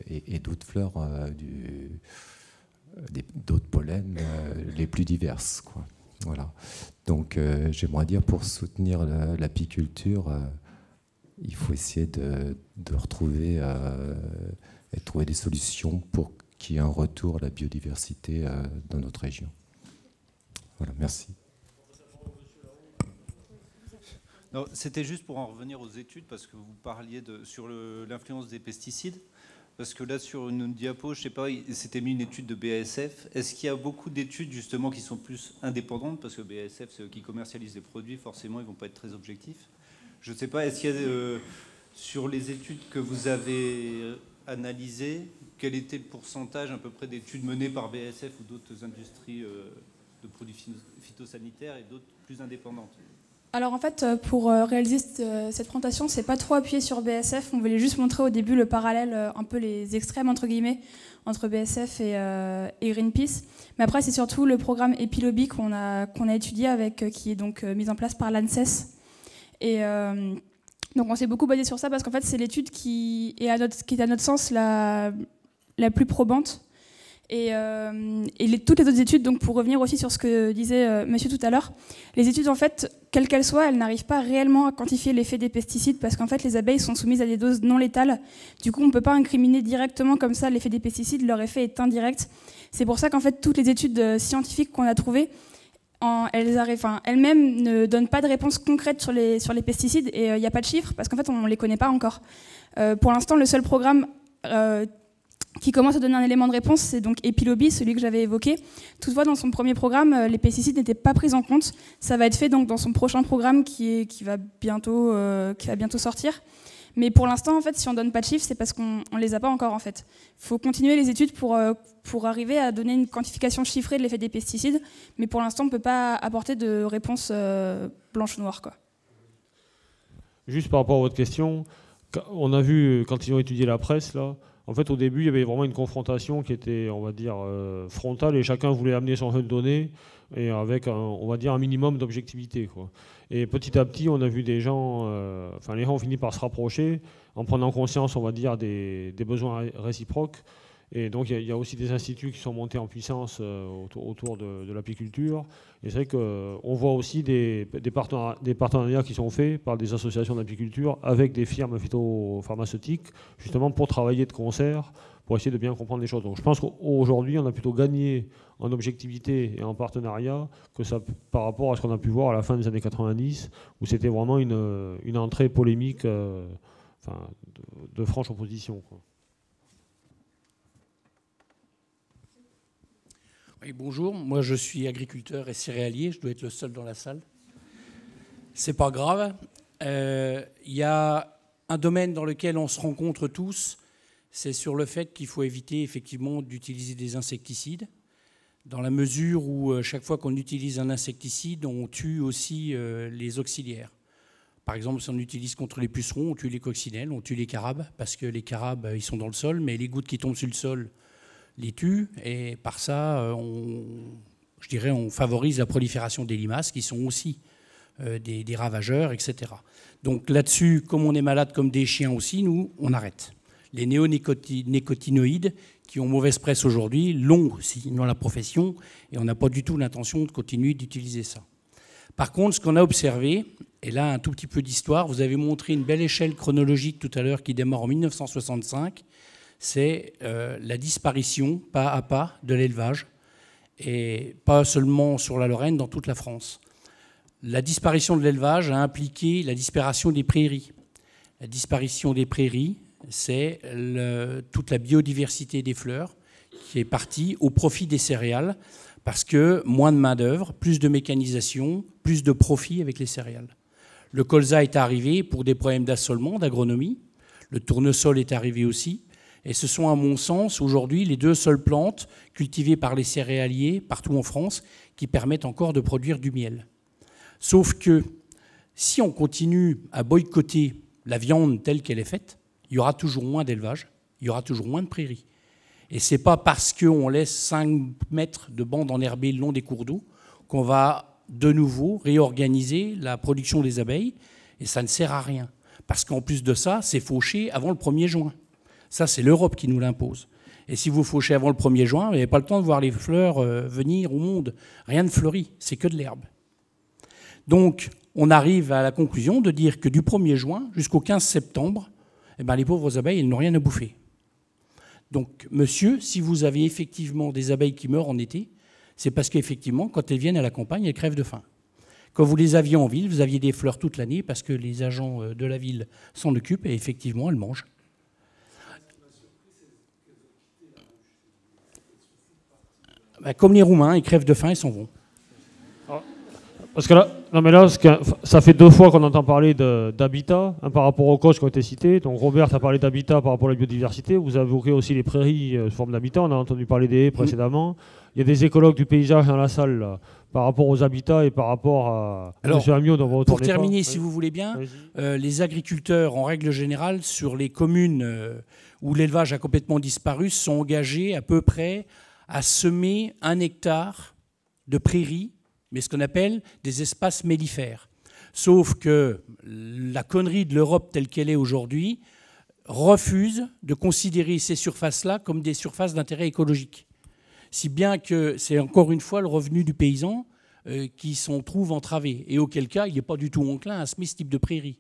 [SPEAKER 15] et d'autres fleurs, d'autres pollens les plus diverses, quoi. Voilà. Donc j'aimerais dire, pour soutenir l'apiculture, il faut essayer de retrouver et de trouver des solutions pour qu'il y ait un retour à la biodiversité dans notre région. Voilà, merci.
[SPEAKER 16] C'était juste pour en revenir aux études, parce que vous parliez sur l'influence des pesticides. Parce que là, sur une diapo, je ne sais pas, c'était mis une étude de BASF. Est-ce qu'il y a beaucoup d'études, justement, qui sont plus indépendantes? Parce que BASF, c'est eux qui commercialisent les produits, forcément, ils ne vont pas être très objectifs. Je ne sais pas, est-ce qu'il y a, sur les études que vous avez analysées, quel était le pourcentage à peu près d'études menées par BASF ou d'autres industries de produits phytosanitaires et d'autres plus indépendantes?
[SPEAKER 7] Alors en fait, pour réaliser cette présentation, c'est pas trop appuyé sur BASF. On voulait juste montrer au début le parallèle, un peu les extrêmes entre guillemets, entre BASF et Greenpeace. Mais après, c'est surtout le programme EpiLobby qu'on a étudié qui est donc mis en place par l'ANSES. Et donc on s'est beaucoup basé sur ça parce qu'en fait, c'est l'étude qui est à notre sens la plus probante. Et toutes les autres études, donc pour revenir aussi sur ce que disait monsieur tout à l'heure, les études en fait, quelles qu'elles soient, elles n'arrivent pas réellement à quantifier l'effet des pesticides parce qu'en fait les abeilles sont soumises à des doses non létales. Du coup on ne peut pas incriminer directement comme ça l'effet des pesticides, leur effet est indirect. C'est pour ça qu'en fait toutes les études scientifiques qu'on a trouvées, elles-mêmes ne donnent pas de réponse concrète sur les pesticides et il n'y a pas de chiffres parce qu'en fait on ne les connaît pas encore. Pour l'instant le seul programme qui commence à donner un élément de réponse, c'est donc EpiLobby, celui que j'avais évoqué. Toutefois, dans son premier programme, les pesticides n'étaient pas pris en compte. Ça va être fait donc dans son prochain programme qui va bientôt sortir. Mais pour l'instant, en fait, si on donne pas de chiffres, c'est parce qu'on les a pas encore en fait. Il faut continuer les études pour arriver à donner une quantification chiffrée de l'effet des pesticides. Mais pour l'instant, on ne peut pas apporter de réponse blanche-noire, quoi.
[SPEAKER 1] Juste par rapport à votre question, on a vu quand ils ont étudié la presse là. En fait, au début, il y avait vraiment une confrontation qui était, on va dire, frontale, et chacun voulait amener son jeu de données, et avec, on va dire, un minimum d'objectivité, quoi. Et petit à petit, on a vu des gens, les gens ont fini par se rapprocher, en prenant conscience, on va dire, des besoins réciproques. Et donc, il y a aussi des instituts qui sont montés en puissance autour de l'apiculture. Et c'est vrai qu'on voit aussi des partenariats qui sont faits par des associations d'apiculture avec des firmes phytopharmaceutiques, justement pour travailler de concert, pour essayer de bien comprendre les choses. Donc, je pense qu'aujourd'hui, on a plutôt gagné en objectivité et en partenariat que ça, par rapport à ce qu'on a pu voir à la fin des années 90, où c'était vraiment une entrée polémique, de franche opposition, quoi.
[SPEAKER 17] Oui, bonjour, moi je suis agriculteur et céréalier, je dois être le seul dans la salle. C'est pas grave. Il y a un domaine dans lequel on se rencontre tous, c'est sur le fait qu'il faut éviter effectivement d'utiliser des insecticides, dans la mesure où chaque fois qu'on utilise un insecticide, on tue aussi les auxiliaires. Par exemple, si on utilise contre les pucerons, on tue les coccinelles, on tue les carabes, parce que les carabes, ils sont dans le sol, mais les gouttes qui tombent sur le sol les tue, et par ça, on favorise la prolifération des limaces, qui sont aussi des ravageurs, etc. Donc là-dessus, comme on est malade comme des chiens aussi, nous, on arrête. Les néonicotinoïdes, qui ont mauvaise presse aujourd'hui, l'ont aussi dans la profession, et on n'a pas du tout l'intention de continuer d'utiliser ça. Par contre, ce qu'on a observé, et là un tout petit peu d'histoire, vous avez montré une belle échelle chronologique tout à l'heure qui démarre en 1965, c'est la disparition, pas à pas, de l'élevage, et pas seulement sur la Lorraine, dans toute la France. La disparition de l'élevage a impliqué la disparition des prairies. La disparition des prairies, c'est toute la biodiversité des fleurs qui est partie au profit des céréales, parce que moins de main-d'œuvre, plus de mécanisation, plus de profit avec les céréales. Le colza est arrivé pour des problèmes d'assolement, d'agronomie. Le tournesol est arrivé aussi. Et ce sont, à mon sens, aujourd'hui, les deux seules plantes cultivées par les céréaliers partout en France qui permettent encore de produire du miel. Sauf que si on continue à boycotter la viande telle qu'elle est faite, il y aura toujours moins d'élevage, il y aura toujours moins de prairies. Et ce n'est pas parce qu'on laisse 5 mètres de bande enherbée le long des cours d'eau qu'on va de nouveau réorganiser la production des abeilles, et ça ne sert à rien. Parce qu'en plus de ça, c'est fauché avant le 1er juin. Ça, c'est l'Europe qui nous l'impose. Et si vous fauchez avant le 1er juin, vous n'avez pas le temps de voir les fleurs venir au monde. Rien ne fleurit, c'est que de l'herbe. Donc, on arrive à la conclusion de dire que du 1er juin jusqu'au 15 septembre, les pauvres abeilles, elles n'ont rien à bouffer. Donc, monsieur, si vous avez effectivement des abeilles qui meurent en été, c'est parce qu'effectivement, quand elles viennent à la campagne, elles crèvent de faim. Quand vous les aviez en ville, vous aviez des fleurs toute l'année parce que les agents de la ville s'en occupent et effectivement, elles mangent. Comme les Roumains, ils crèvent de faim et s'en vont.
[SPEAKER 1] Parce que Non mais là, ça fait 2 fois qu'on entend parler d'habitat par rapport aux causes qui ont été citées. Donc Robert a parlé d'habitat par rapport à la biodiversité. Vous avez évoqué aussi les prairies sous forme d'habitat. On a entendu parler des haies précédemment. Il y a des écologues du paysage dans la salle là, par rapport aux habitats et par rapport à...
[SPEAKER 17] Alors, pour terminer,
[SPEAKER 1] pas.
[SPEAKER 17] si vous voulez bien, les agriculteurs, en règle générale, sur les communes où l'élevage a complètement disparu, sont engagés à peu près à semer 1 hectare de prairies, mais ce qu'on appelle des espaces mellifères. Sauf que la connerie de l'Europe telle qu'elle est aujourd'hui refuse de considérer ces surfaces-là comme des surfaces d'intérêt écologique. Si bien que c'est encore une fois le revenu du paysan qui s'en trouve entravé, et auquel cas il n'est pas du tout enclin à semer ce type de prairie.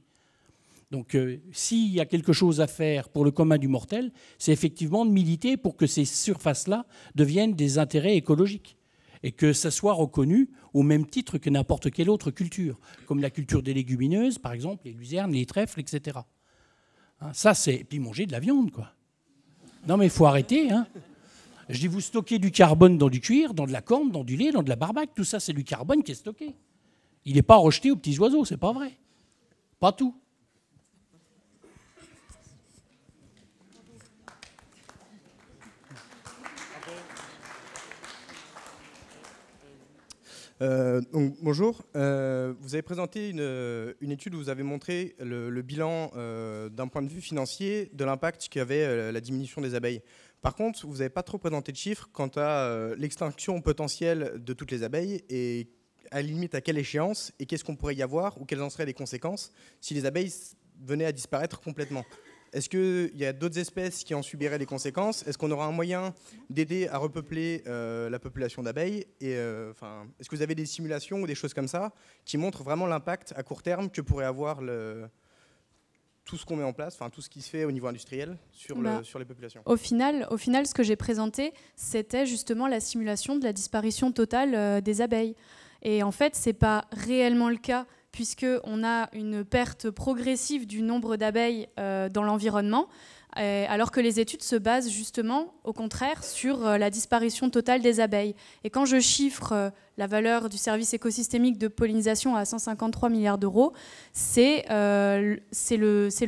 [SPEAKER 17] Donc s'il y a quelque chose à faire pour le commun du mortel, c'est effectivement de militer pour que ces surfaces-là deviennent des intérêts écologiques et que ça soit reconnu au même titre que n'importe quelle autre culture, comme la culture des légumineuses, par exemple, les luzernes, les trèfles, etc. Hein, ça, c'est... Et puis manger de la viande, quoi. Non, mais il faut arrêter, hein. Je dis, vous stockez du carbone dans du cuir, dans de la corne, dans du lait, dans de la barbaque. Tout ça, c'est du carbone qui est stocké. Il n'est pas rejeté aux petits oiseaux, c'est pas vrai. Pas tout.
[SPEAKER 18] Donc, bonjour. Vous avez présenté une étude où vous avez montré le bilan d'un point de vue financier de l'impact qu'avait la diminution des abeilles. Par contre, vous n'avez pas trop présenté de chiffres quant à l'extinction potentielle de toutes les abeilles et à la limite à quelle échéance et qu'est-ce qu'on pourrait y avoir ou quelles en seraient les conséquences si les abeilles venaient à disparaître complètement. Est-ce qu'il y a d'autres espèces qui en subiraient les conséquences? Est-ce qu'on aura un moyen d'aider à repeupler la population d'abeilles? Est-ce que vous avez des simulations ou des choses comme ça qui montrent vraiment l'impact à court terme que pourrait avoir tout ce qu'on met en place, tout ce qui se fait au niveau industriel sur les populations?
[SPEAKER 8] Au final, ce que j'ai présenté, c'était justement la simulation de la disparition totale des abeilles. Et en fait, ce n'est pas réellement le cas, puisqu'on a une perte progressive du nombre d'abeilles dans l'environnement, alors que les études se basent justement, au contraire, sur la disparition totale des abeilles. Et quand je chiffre la valeur du service écosystémique de pollinisation à 153 milliards d'euros, c'est le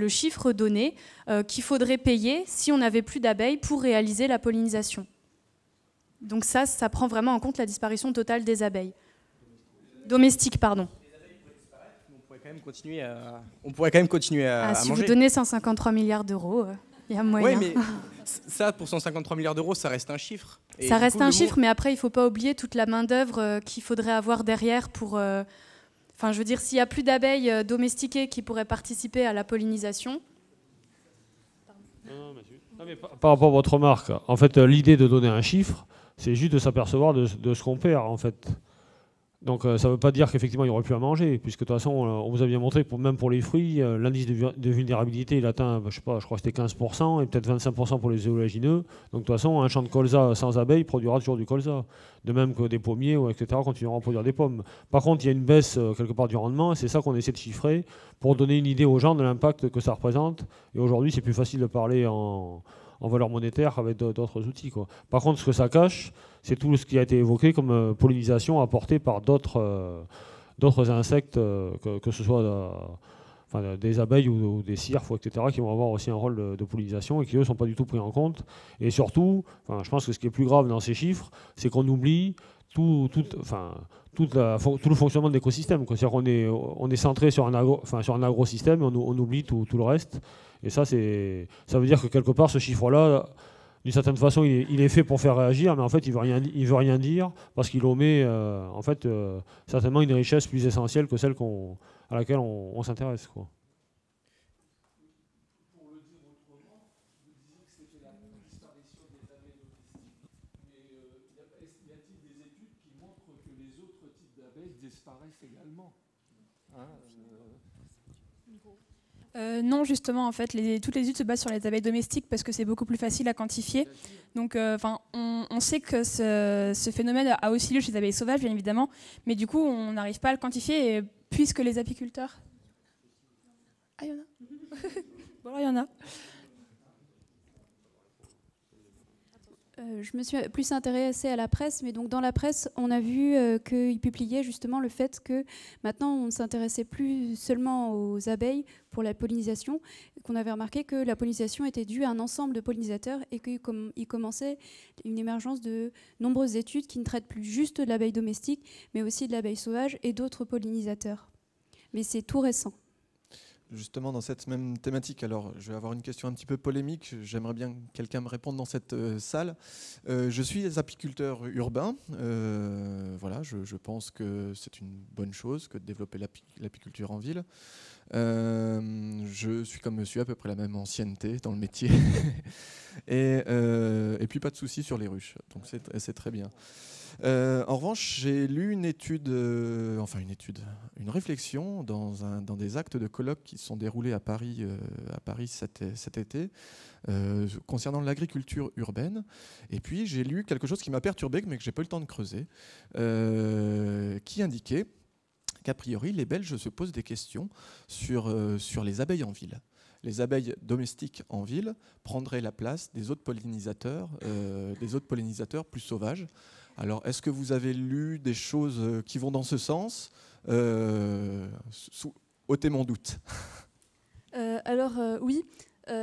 [SPEAKER 8] chiffre donné qu'il faudrait payer si on n'avait plus d'abeilles pour réaliser la pollinisation. Donc ça prend vraiment en compte la disparition totale des abeilles. Domestiques, pardon.
[SPEAKER 18] On pourrait quand même continuer à
[SPEAKER 8] si
[SPEAKER 18] manger.
[SPEAKER 8] vous donnez 153 milliards d'euros, il y a moyen.
[SPEAKER 18] Oui, mais ça, pour 153 milliards d'euros, ça reste un chiffre. Et
[SPEAKER 8] ça reste un chiffre, mais après, il ne faut pas oublier toute la main-d'œuvre qu'il faudrait avoir derrière pour... Enfin, je veux dire, s'il n'y a plus d'abeilles domestiquées qui pourraient participer à la pollinisation...
[SPEAKER 1] Non, mais par rapport à votre remarque, en fait, l'idée de donner un chiffre, c'est juste de s'apercevoir de ce qu'on perd, en fait. Donc ça ne veut pas dire qu'effectivement il n'y aurait plus à manger, puisque de toute façon, on vous a bien montré que même pour les fruits, l'indice de vulnérabilité il atteint, je crois que c'était 15% et peut-être 25% pour les oléagineux. Donc de toute façon, un champ de colza sans abeilles produira toujours du colza. De même que des pommiers, etc., continueront à produire des pommes. Par contre, il y a une baisse quelque part du rendement, et c'est ça qu'on essaie de chiffrer pour donner une idée aux gens de l'impact que ça représente. Et aujourd'hui, c'est plus facile de parler en valeur monétaire qu'avec d'autres outils, quoi. Par contre, ce que ça cache, c'est tout ce qui a été évoqué comme pollinisation apportée par d'autres insectes, que ce soit des abeilles ou des cirques, etc., qui vont avoir aussi un rôle de pollinisation et qui, eux, ne sont pas du tout pris en compte. Et surtout, je pense que ce qui est plus grave dans ces chiffres, c'est qu'on oublie tout le fonctionnement de l'écosystème. C'est-à-dire qu'on est centré sur un agrosystème et on oublie tout le reste. Et ça veut dire que quelque part, ce chiffre-là, d'une certaine façon, il est fait pour faire réagir, mais en fait, il veut rien dire parce qu'il omet certainement une richesse plus essentielle que celle à laquelle on s'intéresse, quoi.
[SPEAKER 13] Pour le dire autrement, vous disiez que c'était la disparition des abeilles domestiques, mais y a-t-il des études qui montrent que les autres types d'abeilles disparaissent également, hein,
[SPEAKER 7] Non, justement, en fait, toutes les études se basent sur les abeilles domestiques parce que c'est beaucoup plus facile à quantifier. Donc, on sait que ce phénomène a aussi lieu chez les abeilles sauvages, bien évidemment, mais du coup, on n'arrive pas à le quantifier puisque les apiculteurs... Ah, il y en a. Bon, alors, il y en a.
[SPEAKER 3] Je me suis plus intéressée à la presse, mais donc dans la presse, on a vu qu'ils publiaient justement le fait que maintenant on ne s'intéressait plus seulement aux abeilles pour la pollinisation, qu'on avait remarqué que la pollinisation était due à un ensemble de pollinisateurs et qu'il commençait une émergence de nombreuses études qui ne traitent plus juste de l'abeille domestique, mais aussi de l'abeille sauvage et d'autres pollinisateurs. Mais c'est tout récent.
[SPEAKER 19] Justement, dans cette même thématique, alors je vais avoir une question un petit peu polémique, j'aimerais bien que quelqu'un me réponde dans cette salle. Je suis apiculteur urbain, voilà, je pense que c'est une bonne chose que de développer l'apiculture en ville. Je suis comme monsieur, à peu près la même ancienneté dans le métier, et puis pas de soucis sur les ruches, donc c'est très bien. En revanche, j'ai lu une étude, une réflexion dans des actes de colloque qui se sont déroulés à Paris cet été, concernant l'agriculture urbaine. Et puis j'ai lu quelque chose qui m'a perturbé, mais que j'ai pas eu le temps de creuser, qui indiquait qu'a priori les Belges se posent des questions sur les abeilles en ville. Les abeilles domestiques en ville prendraient la place des autres pollinisateurs plus sauvages. Alors, est-ce que vous avez lu des choses qui vont dans ce sens? Ôtez mon doute.
[SPEAKER 4] Oui,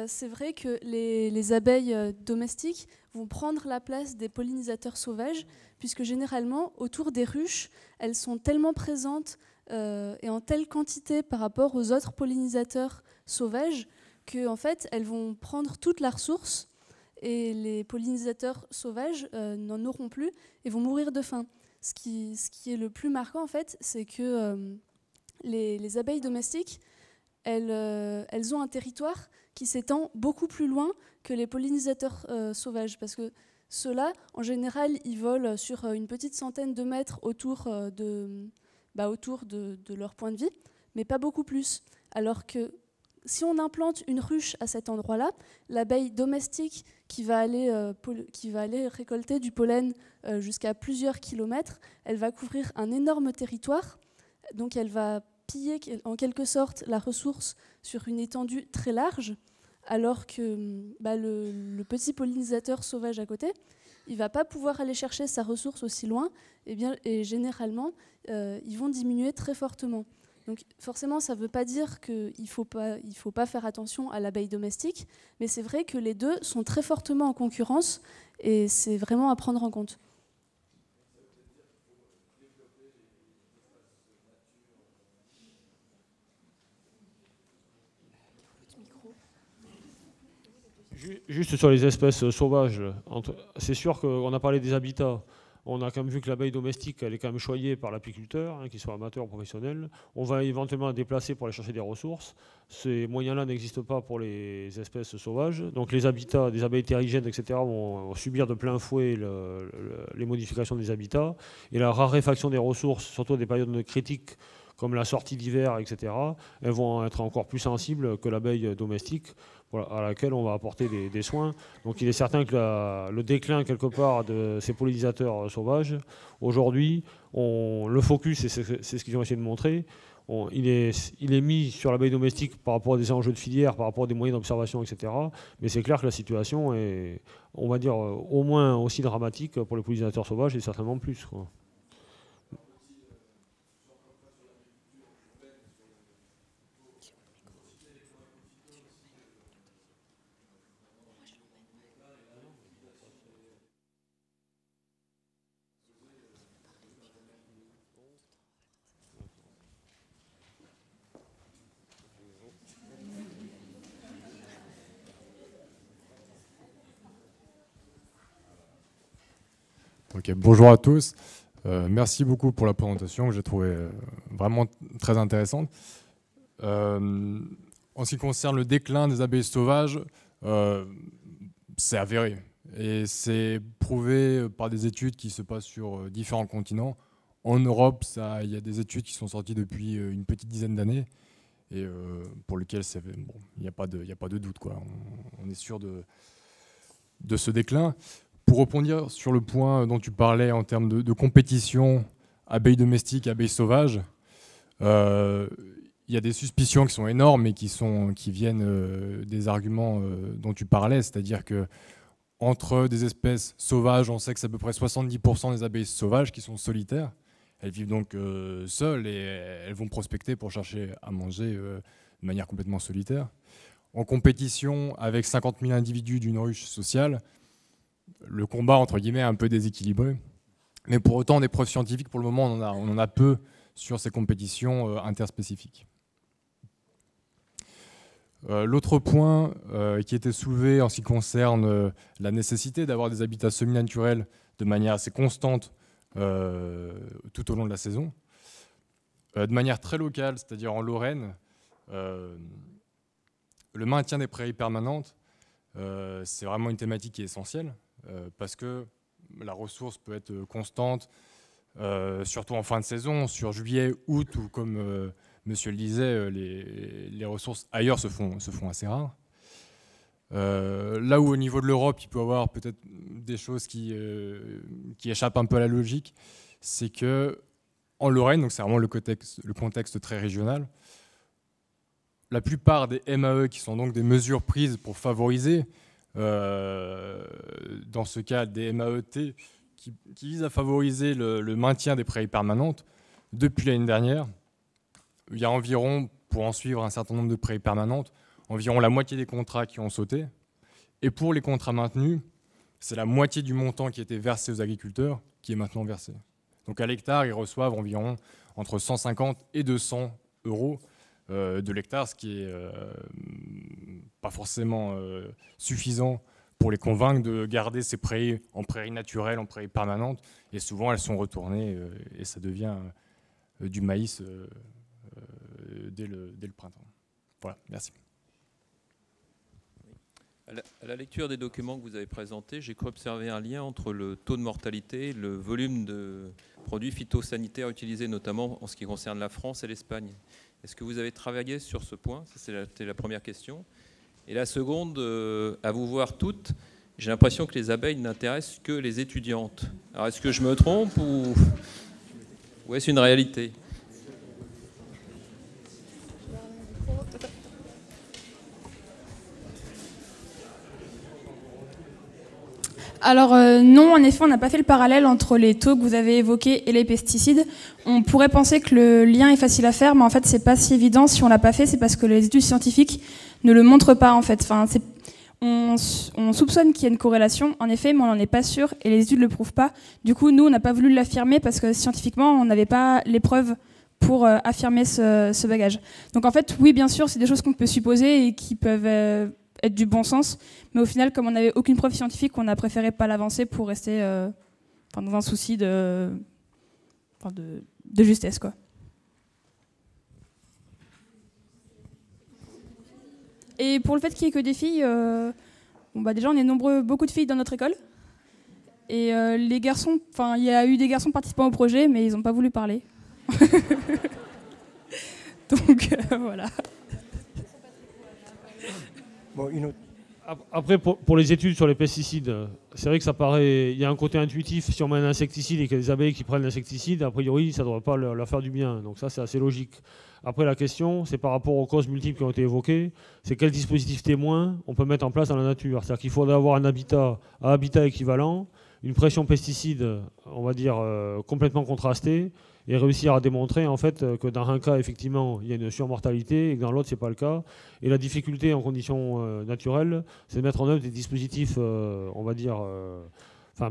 [SPEAKER 4] c'est vrai que les abeilles domestiques vont prendre la place des pollinisateurs sauvages, puisque généralement, autour des ruches, elles sont tellement présentes et en telle quantité par rapport aux autres pollinisateurs sauvages qu'en fait, elles vont prendre toute la ressource. Et les pollinisateurs sauvages n'en auront plus et vont mourir de faim. Ce qui est le plus marquant, en fait, c'est que les abeilles domestiques, elles ont un territoire qui s'étend beaucoup plus loin que les pollinisateurs sauvages. Parce que ceux-là, en général, ils volent sur une petite centaine de mètres autour de leur point de vie, mais pas beaucoup plus. Alors que si on implante une ruche à cet endroit-là, l'abeille domestique qui va aller récolter du pollen jusqu'à plusieurs kilomètres, elle va couvrir un énorme territoire. Donc elle va piller en quelque sorte la ressource sur une étendue très large, alors que le petit pollinisateur sauvage à côté, il ne va pas pouvoir aller chercher sa ressource aussi loin, et généralement, ils vont diminuer très fortement. Donc forcément, ça ne veut pas dire qu'il ne faut pas faire attention à l'abeille domestique, mais c'est vrai que les deux sont très fortement en concurrence et c'est vraiment à prendre en compte.
[SPEAKER 1] Juste sur les espèces sauvages, c'est sûr qu'on a parlé des habitats. On a quand même vu que l'abeille domestique, elle est quand même choyée par l'apiculteur, qu'il soit amateur ou professionnel. On va éventuellement la déplacer pour aller chercher des ressources. Ces moyens-là n'existent pas pour les espèces sauvages. Donc les habitats des abeilles terrigènes, etc., vont subir de plein fouet les modifications des habitats. Et la raréfaction des ressources, surtout à des périodes critiques, comme la sortie d'hiver, etc., elles vont être encore plus sensibles que l'abeille domestique, à laquelle on va apporter des soins. Donc il est certain que le déclin quelque part de ces pollinisateurs sauvages, aujourd'hui, le focus, et c'est ce qu'ils ont essayé de montrer, il est mis sur l'abeille domestique par rapport à des enjeux de filière, par rapport à des moyens d'observation, etc. Mais c'est clair que la situation est, on va dire, au moins aussi dramatique pour les pollinisateurs sauvages et certainement plus, quoi.
[SPEAKER 20] Ok, bonjour à tous. Merci beaucoup pour la présentation que j'ai trouvée vraiment très intéressante. En ce qui concerne le déclin des abeilles sauvages, c'est avéré. Et c'est prouvé par des études qui se passent sur différents continents. En Europe, il y a des études qui sont sorties depuis une petite dizaine d'années et pour lesquelles il n'y a pas de doute, quoi. On est sûr de ce déclin. Pour rebondir sur le point dont tu parlais en termes de compétition abeilles domestiques, abeilles sauvages, il y a des suspicions qui sont énormes et qui viennent des arguments dont tu parlais, c'est-à-dire que entre des espèces sauvages. On sait que c'est à peu près 70% des abeilles sauvages qui sont solitaires. Elles vivent donc seules et elles vont prospecter pour chercher à manger de manière complètement solitaire. En compétition avec 50 000 individus d'une ruche sociale, le combat entre guillemets est un peu déséquilibré. Mais pour autant, des preuves scientifiques, pour le moment, on en a peu sur ces compétitions interspécifiques. L'autre point qui était soulevé en ce qui concerne la nécessité d'avoir des habitats semi-naturels de manière assez constante tout au long de la saison, de manière très locale, c'est-à-dire en Lorraine, le maintien des prairies permanentes, c'est vraiment une thématique qui est essentielle parce que la ressource peut être constante, surtout en fin de saison, sur juillet, août, où comme monsieur le disait, les ressources ailleurs se font assez rares. Là où au niveau de l'Europe, il peut y avoir peut-être des choses qui échappent un peu à la logique, c'est que en Lorraine, donc c'est vraiment le contexte très régional, la plupart des MAE, qui sont donc des mesures prises pour favoriser, dans ce cas des MAET, qui visent à favoriser le maintien des prairies permanentes, depuis l'année dernière, il y a environ, pour en suivre un certain nombre de prairies permanentes, environ la moitié des contrats qui ont sauté. Et pour les contrats maintenus, c'est la moitié du montant qui était versé aux agriculteurs qui est maintenant versé. Donc à l'hectare, ils reçoivent environ entre 150 et 200 euros de l'hectare, ce qui est pas forcément suffisant pour les convaincre de garder ces prairies en prairies naturelles, en prairies permanentes. Et souvent, elles sont retournées et ça devient du maïs dès le printemps. Voilà, merci.
[SPEAKER 21] À la lecture des documents que vous avez présentés, j'ai cru observer un lien entre le taux de mortalité et le volume de produits phytosanitaires utilisés, notamment en ce qui concerne la France et l'Espagne. Est-ce que vous avez travaillé sur ce point? C'était la première question. Et la seconde, à vous voir toutes, j'ai l'impression que les abeilles n'intéressent que les étudiantes. Alors est-ce que je me trompe ou est-ce une réalité?
[SPEAKER 7] Alors non, en effet, on n'a pas fait le parallèle entre les taux que vous avez évoqués et les pesticides. On pourrait penser que le lien est facile à faire, mais en fait, c'est pas si évident. Si on l'a pas fait, c'est parce que les études scientifiques ne le montrent pas, en fait. Enfin, on soupçonne qu'il y a une corrélation, en effet, mais on n'en est pas sûr et les études ne le prouvent pas. Du coup, nous, on n'a pas voulu l'affirmer parce que scientifiquement, on n'avait pas les preuves pour affirmer ce bagage. Donc en fait, oui, bien sûr, c'est des choses qu'on peut supposer et qui peuvent être du bon sens, mais au final, comme on n'avait aucune preuve scientifique, on a préféré pas l'avancer pour rester dans un souci de justesse, quoi. Et pour le fait qu'il n'y ait que des filles, déjà on est beaucoup de filles dans notre école. Et les garçons, il y a eu des garçons participants au projet, mais ils n'ont pas voulu parler. Donc voilà.
[SPEAKER 1] Bon, après, pour les études sur les pesticides, c'est vrai que ça paraît, il y a un côté intuitif. Si on met un insecticide et qu'il y a des abeilles qui prennent l'insecticide, a priori, ça ne devrait pas leur faire du bien. Donc ça, c'est assez logique. Après, la question, c'est par rapport aux causes multiples qui ont été évoquées, c'est quel dispositif témoin on peut mettre en place dans la nature. C'est-à-dire qu'il faudrait avoir un habitat à habitat équivalent, une pression pesticide, on va dire, complètement contrastée, et réussir à démontrer en fait que dans un cas, effectivement, il y a une surmortalité et que dans l'autre, ce n'est pas le cas. Et la difficulté en conditions naturelles, c'est de mettre en œuvre des dispositifs, on va dire,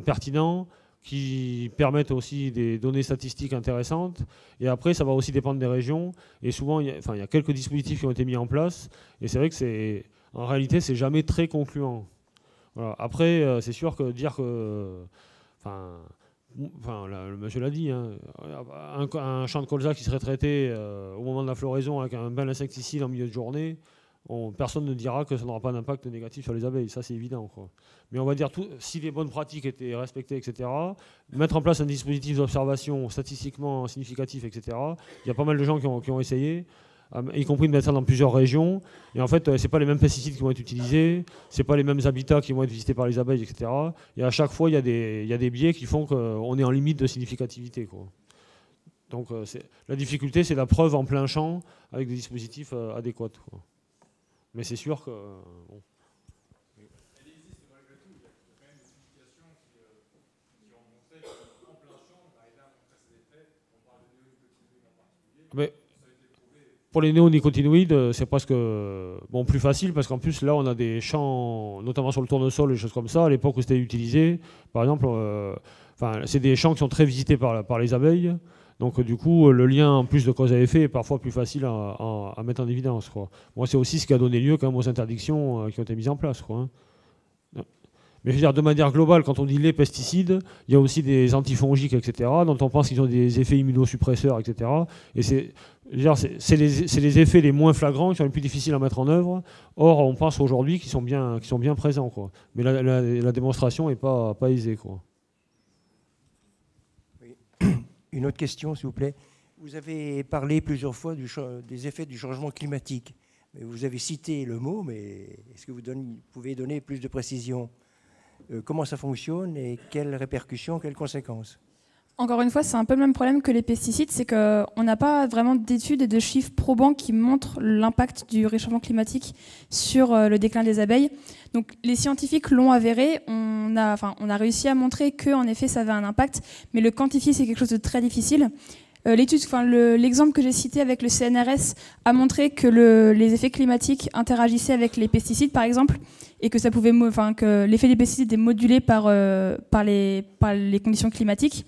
[SPEAKER 1] pertinents, qui permettent aussi des données statistiques intéressantes. Et après, ça va aussi dépendre des régions. Et souvent, il y a quelques dispositifs qui ont été mis en place. Et c'est vrai que en réalité, c'est jamais très concluant. Voilà. Après, c'est sûr que dire que... le monsieur l'a dit, hein, un champ de colza qui serait traité au moment de la floraison avec un bel insecticide en milieu de journée, personne ne dira que ça n'aura pas d'impact négatif sur les abeilles, ça c'est évident, quoi. Mais on va dire, si les bonnes pratiques étaient respectées, etc., mettre en place un dispositif d'observation statistiquement significatif, etc., il y a pas mal de gens qui ont essayé, y compris de mettre ça dans plusieurs régions. Et en fait, ce n'est pas les mêmes pesticides qui vont être utilisés, ce n'est pas les mêmes habitats qui vont être visités par les abeilles, etc. Et à chaque fois, il y a des biais qui font qu'on est en limite de significativité, quoi. Donc la difficulté, c'est la preuve en plein champ avec des dispositifs adéquats, quoi. Mais c'est sûr que... Bon. Mais pour les néonicotinoïdes, c'est presque plus facile parce qu'en plus là on a des champs, notamment sur le tournesol, des choses comme ça. À l'époque où c'était utilisé, par exemple, c'est des champs qui sont très visités par les abeilles. Donc du coup, le lien en plus de cause à effet est parfois plus facile à mettre en évidence, quoi. Moi, c'est aussi ce qui a donné lieu quand même aux interdictions qui ont été mises en place, quoi, hein. Mais je veux dire, de manière globale, quand on dit les pesticides, il y a aussi des antifongiques, etc., dont on pense qu'ils ont des effets immunosuppresseurs, etc. Et c'est les effets les moins flagrants qui sont les plus difficiles à mettre en œuvre. Or, on pense aujourd'hui qu'ils sont bien présents, quoi. Mais la démonstration n'est pas aisée, quoi.
[SPEAKER 2] Oui. Une autre question, s'il vous plaît. Vous avez parlé plusieurs fois des effets du changement climatique. Mais vous avez cité le mot, mais est-ce que vous pouvez donner plus de précision ? Comment ça fonctionne et quelles répercussions, quelles conséquences?
[SPEAKER 7] Encore une fois, c'est un peu le même problème que les pesticides, c'est qu'on n'a pas vraiment d'études et de chiffres probants qui montrent l'impact du réchauffement climatique sur le déclin des abeilles. Donc les scientifiques l'ont avéré, on a réussi à montrer qu'en effet ça avait un impact, mais le quantifier c'est quelque chose de très difficile. L'exemple que j'ai cité avec le CNRS a montré que les effets climatiques interagissaient avec les pesticides, par exemple, et que que l'effet des pesticides est modulé par les conditions climatiques.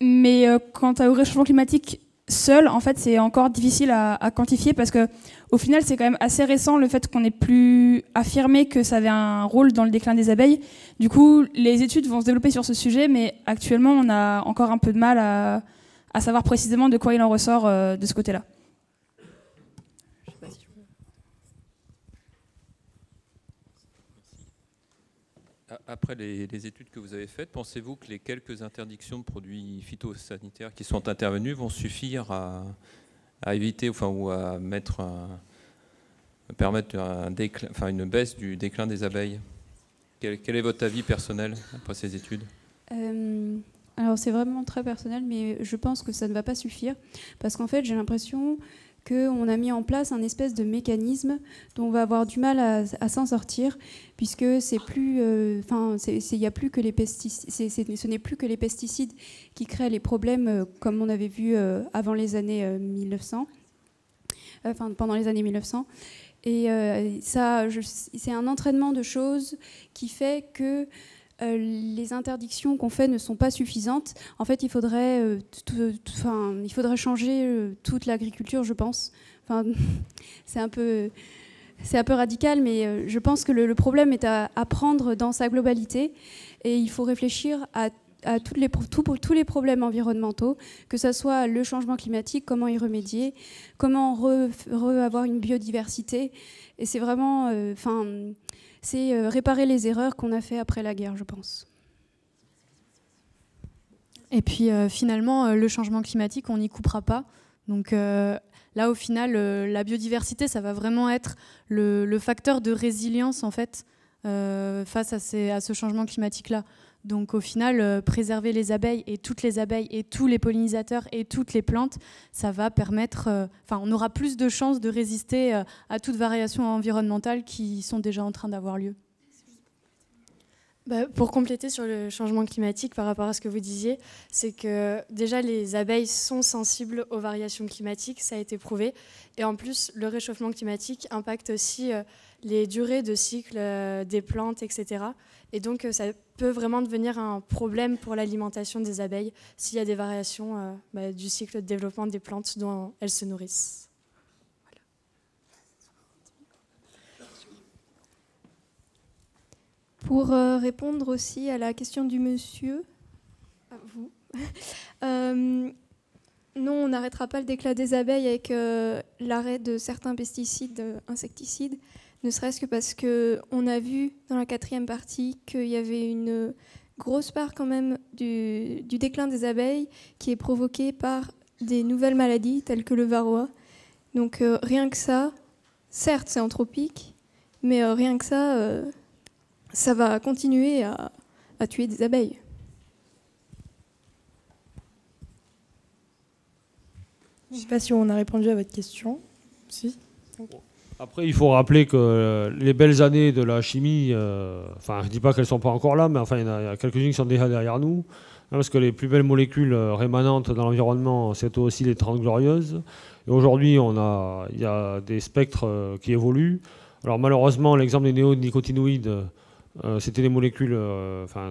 [SPEAKER 7] Mais quant au réchauffement climatique seul, en fait, c'est encore difficile à quantifier parce que, au final, c'est quand même assez récent le fait qu'on ait pu affirmer que ça avait un rôle dans le déclin des abeilles. Du coup, les études vont se développer sur ce sujet, mais actuellement, on a encore un peu de mal à savoir précisément de quoi il en ressort de ce côté-là.
[SPEAKER 21] Après les études que vous avez faites, pensez-vous que les quelques interdictions de produits phytosanitaires qui sont intervenues vont suffire à éviter ou à permettre une baisse du déclin des abeilles? Quel est votre avis personnel après ces études?
[SPEAKER 3] Alors c'est vraiment très personnel, mais je pense que ça ne va pas suffire parce qu'en fait j'ai l'impression qu'on a mis en place un espèce de mécanisme dont on va avoir du mal à s'en sortir, puisque c'est plus, y a plus que les pesticides, ce n'est plus que les pesticides qui créent les problèmes, comme on avait vu avant les années 1900, pendant les années 1900. Et c'est un entraînement de choses qui fait que les interdictions qu'on fait ne sont pas suffisantes. En fait, il faudrait changer toute l'agriculture, je pense. C'est un peu radical, mais je pense que le problème est à prendre dans sa globalité. Et il faut réfléchir à tous les problèmes environnementaux, que ce soit le changement climatique, comment y remédier, comment avoir une biodiversité. Et c'est vraiment... c'est réparer les erreurs qu'on a fait après la guerre, je pense.
[SPEAKER 8] Et puis finalement, le changement climatique, on n'y coupera pas. Donc là, au final, la biodiversité, ça va vraiment être le facteur de résilience en fait, face à ce changement climatique-là. Donc au final, préserver les abeilles et tous les pollinisateurs et toutes les plantes, ça va permettre... on aura plus de chances de résister à toute variation environnementale qui sont déjà en train d'avoir lieu.
[SPEAKER 22] Pour compléter sur le changement climatique par rapport à ce que vous disiez, c'est que déjà les abeilles sont sensibles aux variations climatiques, ça a été prouvé. Et en plus, le réchauffement climatique impacte aussi les durées de cycle des plantes, etc. Et donc ça peut vraiment devenir un problème pour l'alimentation des abeilles s'il y a des variations du cycle de développement des plantes dont elles se nourrissent.
[SPEAKER 5] Pour répondre aussi à la question du monsieur, à vous, non, on n'arrêtera pas le déclin des abeilles avec l'arrêt de certains pesticides, insecticides, ne serait-ce que parce qu'on a vu dans la 4e partie qu'il y avait une grosse part quand même du déclin des abeilles qui est provoquée par des nouvelles maladies telles que le varroa. Donc rien que ça, certes c'est anthropique, mais rien que ça... ça va continuer à tuer des abeilles.
[SPEAKER 6] Je ne sais pas si on a répondu à votre question. Si.
[SPEAKER 1] Après, il faut rappeler que les belles années de la chimie, je ne dis pas qu'elles ne sont pas encore là, mais enfin, il y en a quelques-unes qui sont déjà derrière nous. parce que les plus belles molécules rémanentes dans l'environnement, c'est aussi les 30 glorieuses. Et aujourd'hui, il y a des spectres qui évoluent. Alors malheureusement, l'exemple des néonicotinoïdes, c'était des molécules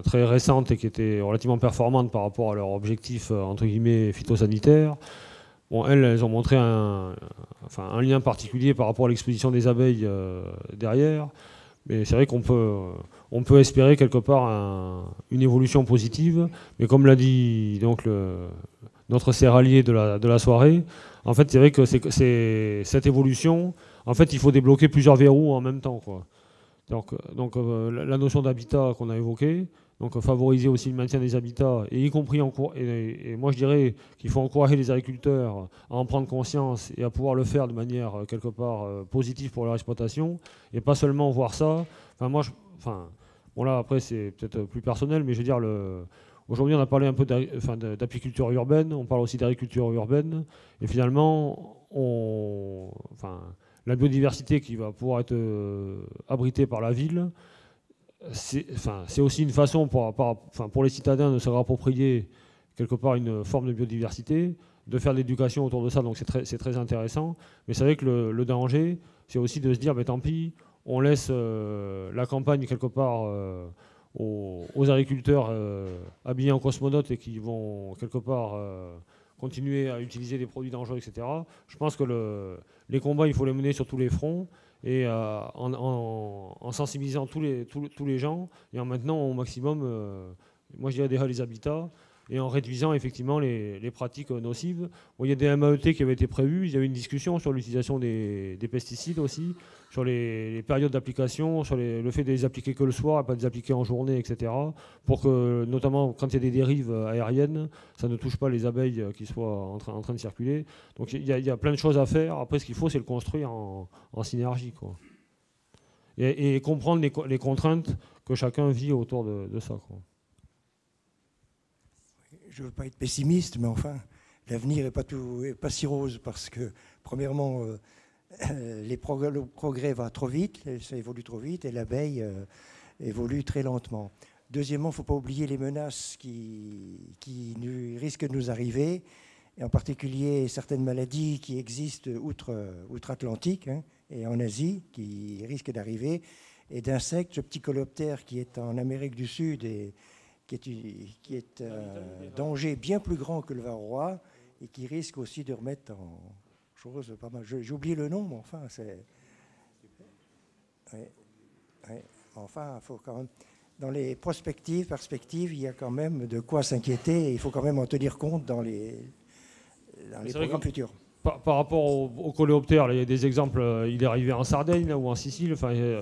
[SPEAKER 1] très récentes et qui étaient relativement performantes par rapport à leur objectif entre guillemets phytosanitaire. Bon, elles ont montré un lien particulier par rapport à l'exposition des abeilles derrière. Mais c'est vrai qu'on peut espérer quelque part une évolution positive. Mais comme l'a dit donc notre céréalier de la soirée, en fait, c'est vrai que cette évolution, en fait, il faut débloquer plusieurs verrous en même temps, quoi. Donc la notion d'habitat qu'on a évoquée, donc favoriser aussi le maintien des habitats, et y compris et moi je dirais qu'il faut encourager les agriculteurs à en prendre conscience et à pouvoir le faire de manière quelque part positive pour leur exploitation, et pas seulement voir ça. Bon là après c'est peut-être plus personnel, mais je veux dire aujourd'hui on a parlé un peu d'apiculture urbaine, on parle aussi d'agriculture urbaine, et finalement la biodiversité qui va pouvoir être abritée par la ville, c'est aussi une façon pour les citadins de se réapproprier quelque part une forme de biodiversité, de faire de l'éducation autour de ça, donc c'est très intéressant. Mais c'est vrai que le danger, c'est aussi de se dire, tant pis, on laisse la campagne quelque part aux agriculteurs habillés en cosmonautes et qui vont quelque part continuer à utiliser des produits dangereux, etc. Je pense que les combats, il faut les mener sur tous les fronts, et en sensibilisant tous les gens, et en maintenant au maximum, moi je dirais déjà les habitats, et en réduisant effectivement les pratiques nocives. Bon, il y a des MAET qui avaient été prévus, il y avait une discussion sur l'utilisation des pesticides aussi, sur les périodes d'application, sur le fait de les appliquer que le soir et pas de les appliquer en journée, etc. Pour que, notamment quand il y a des dérives aériennes, ça ne touche pas les abeilles qui soient en train de circuler. Donc il y a plein de choses à faire. Après, ce qu'il faut, c'est le construire en synergie, quoi. Et comprendre les contraintes que chacun vit autour de ça, quoi.
[SPEAKER 2] Je ne veux pas être pessimiste, mais enfin, l'avenir n'est pas si rose parce que, premièrement, le progrès va trop vite, ça évolue trop vite, et l'abeille évolue très lentement. Deuxièmement, il ne faut pas oublier les menaces qui risquent de nous arriver, et en particulier certaines maladies qui existent outre-Atlantique et en Asie, qui risquent d'arriver, et d'insectes, ce petit coléoptère qui est en Amérique du Sud et qui est un danger bien plus grand que le varroa et qui risque aussi de remettre en chose pas mal. J'ai oublié le nom, mais enfin, c'est... Enfin, il faut quand même... Dans les perspectives, il y a quand même de quoi s'inquiéter et il faut quand même en tenir compte dans les programmes futurs.
[SPEAKER 1] Par rapport au coléoptère, il y a des exemples, il est arrivé en Sardaigne là, ou en Sicile,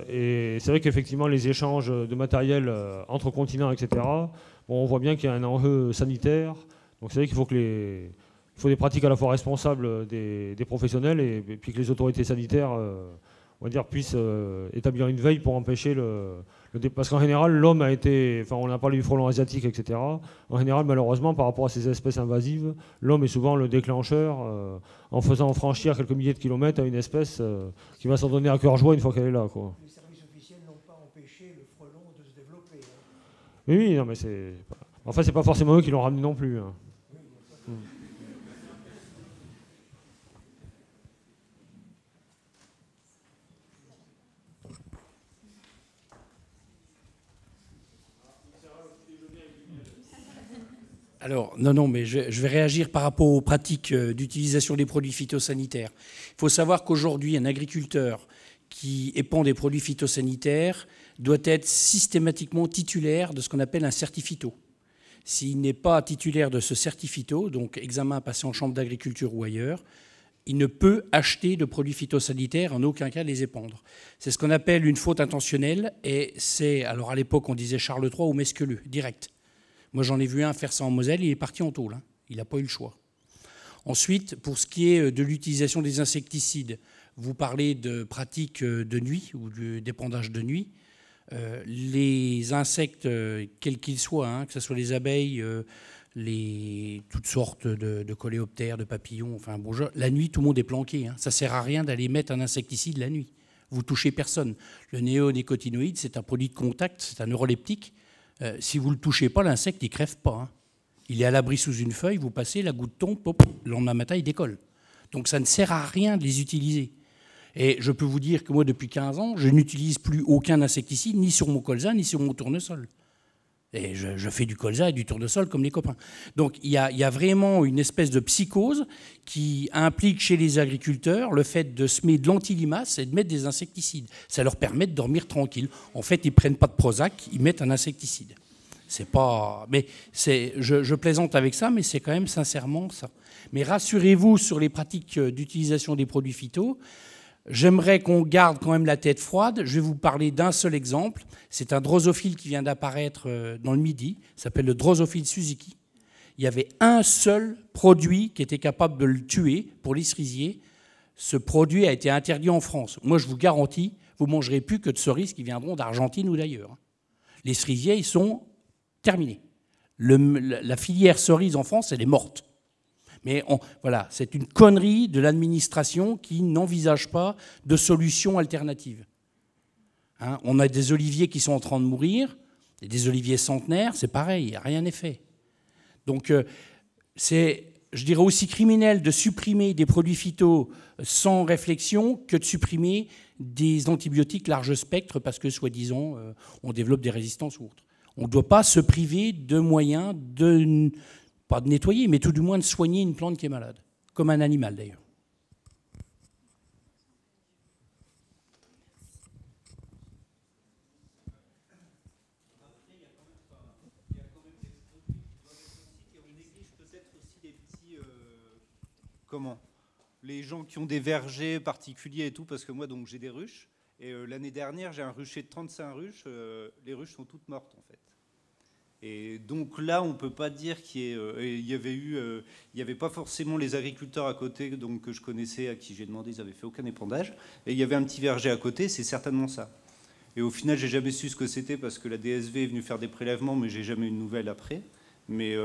[SPEAKER 1] et c'est vrai qu'effectivement les échanges de matériel entre continents, etc., on voit bien qu'il y a un enjeu sanitaire, donc c'est vrai qu'il faut il faut des pratiques à la fois responsables des professionnels et puis que les autorités sanitaires on va dire, puissent établir une veille pour empêcher parce qu'en général, l'homme a été... Enfin, on a parlé du frelon asiatique, etc. En général, malheureusement, par rapport à ces espèces invasives, l'homme est souvent le déclencheur en faisant franchir quelques milliers de kilomètres à une espèce qui va s'en donner à cœur joie une fois qu'elle est là, quoi.
[SPEAKER 2] Les services officiels n'ont pas empêché le frelon de se développer.
[SPEAKER 1] Oui, non, mais c'est... Enfin, c'est pas forcément eux qui l'ont ramené non plus.
[SPEAKER 17] Alors, non, mais je vais réagir par rapport aux pratiques d'utilisation des produits phytosanitaires. Il faut savoir qu'aujourd'hui, un agriculteur qui épand des produits phytosanitaires doit être systématiquement titulaire de ce qu'on appelle un certifito. S'il n'est pas titulaire de ce certifito, donc examen à passer en chambre d'agriculture ou ailleurs, il ne peut acheter de produits phytosanitaires, en aucun cas les épandre. C'est ce qu'on appelle une faute intentionnelle, et c'est, alors à l'époque on disait Charles III ou Mesqueleux, direct. Moi, j'en ai vu un faire ça en Moselle, il est parti en tôle. Il n'a pas eu le choix. Ensuite, pour ce qui est de l'utilisation des insecticides, vous parlez de pratiques de nuit ou d'épandage de nuit. Les insectes, quels qu'ils soient, que ce soit les abeilles, toutes sortes de coléoptères, de papillons, enfin bon, la nuit, tout le monde est planqué. Ça ne sert à rien d'aller mettre un insecticide la nuit. Vous ne touchez personne. Le néonicotinoïde, c'est un produit de contact, c'est un neuroleptique. Si vous ne le touchez pas, l'insecte, il ne crève pas. Il est à l'abri sous une feuille, vous passez, la goutte tombe, pop, le lendemain matin, il décolle. Donc ça ne sert à rien de les utiliser. Et je peux vous dire que moi, depuis 15 ans, je n'utilise plus aucun insecticide, ni sur mon colza, ni sur mon tournesol. Et je fais du colza et du tournesol comme les copains. Donc il y a vraiment une espèce de psychose qui implique chez les agriculteurs le fait de semer de l'antilimace et de mettre des insecticides. Ça leur permet de dormir tranquille. En fait, ils ne prennent pas de Prozac, ils mettent un insecticide. C'est pas... Mais je plaisante avec ça, mais c'est quand même sincèrement ça. Mais rassurez-vous sur les pratiques d'utilisation des produits phyto. J'aimerais qu'on garde quand même la tête froide. Je vais vous parler d'un seul exemple. C'est un drosophile qui vient d'apparaître dans le Midi. Il s'appelle le drosophile Suzuki. Il y avait un seul produit qui était capable de le tuer pour les cerisiers. Ce produit a été interdit en France. Moi, je vous garantis, vous ne mangerez plus que de cerises qui viendront d'Argentine ou d'ailleurs. Les cerisiers, ils sont terminés. La filière cerise en France, elle est morte. Mais voilà, c'est une connerie de l'administration qui n'envisage pas de solution alternative. Hein, on a des oliviers qui sont en train de mourir, et des oliviers centenaires, c'est pareil, rien n'est fait. Donc c'est, je dirais, aussi criminel de supprimer des produits phyto sans réflexion que de supprimer des antibiotiques large spectre parce que, soi-disant, on développe des résistances ou autres. On ne doit pas se priver de moyens de... pas de nettoyer, mais tout du moins de soigner une plante qui est malade, comme un animal d'ailleurs.
[SPEAKER 16] Comment les gens qui ont des vergers particuliers et tout, parce que moi donc j'ai des ruches, et l'année dernière j'ai un rucher de 35 ruches, les ruches sont toutes mortes en fait. Et donc là, on ne peut pas dire qu'il y avait pas forcément les agriculteurs à côté donc, que je connaissais, à qui j'ai demandé, ils n'avaient fait aucun épandage. Et il y avait un petit verger à côté, c'est certainement ça. Et au final, j'ai jamais su ce que c'était parce que la DSV est venue faire des prélèvements, mais j'ai jamais eu de nouvelles après. Mais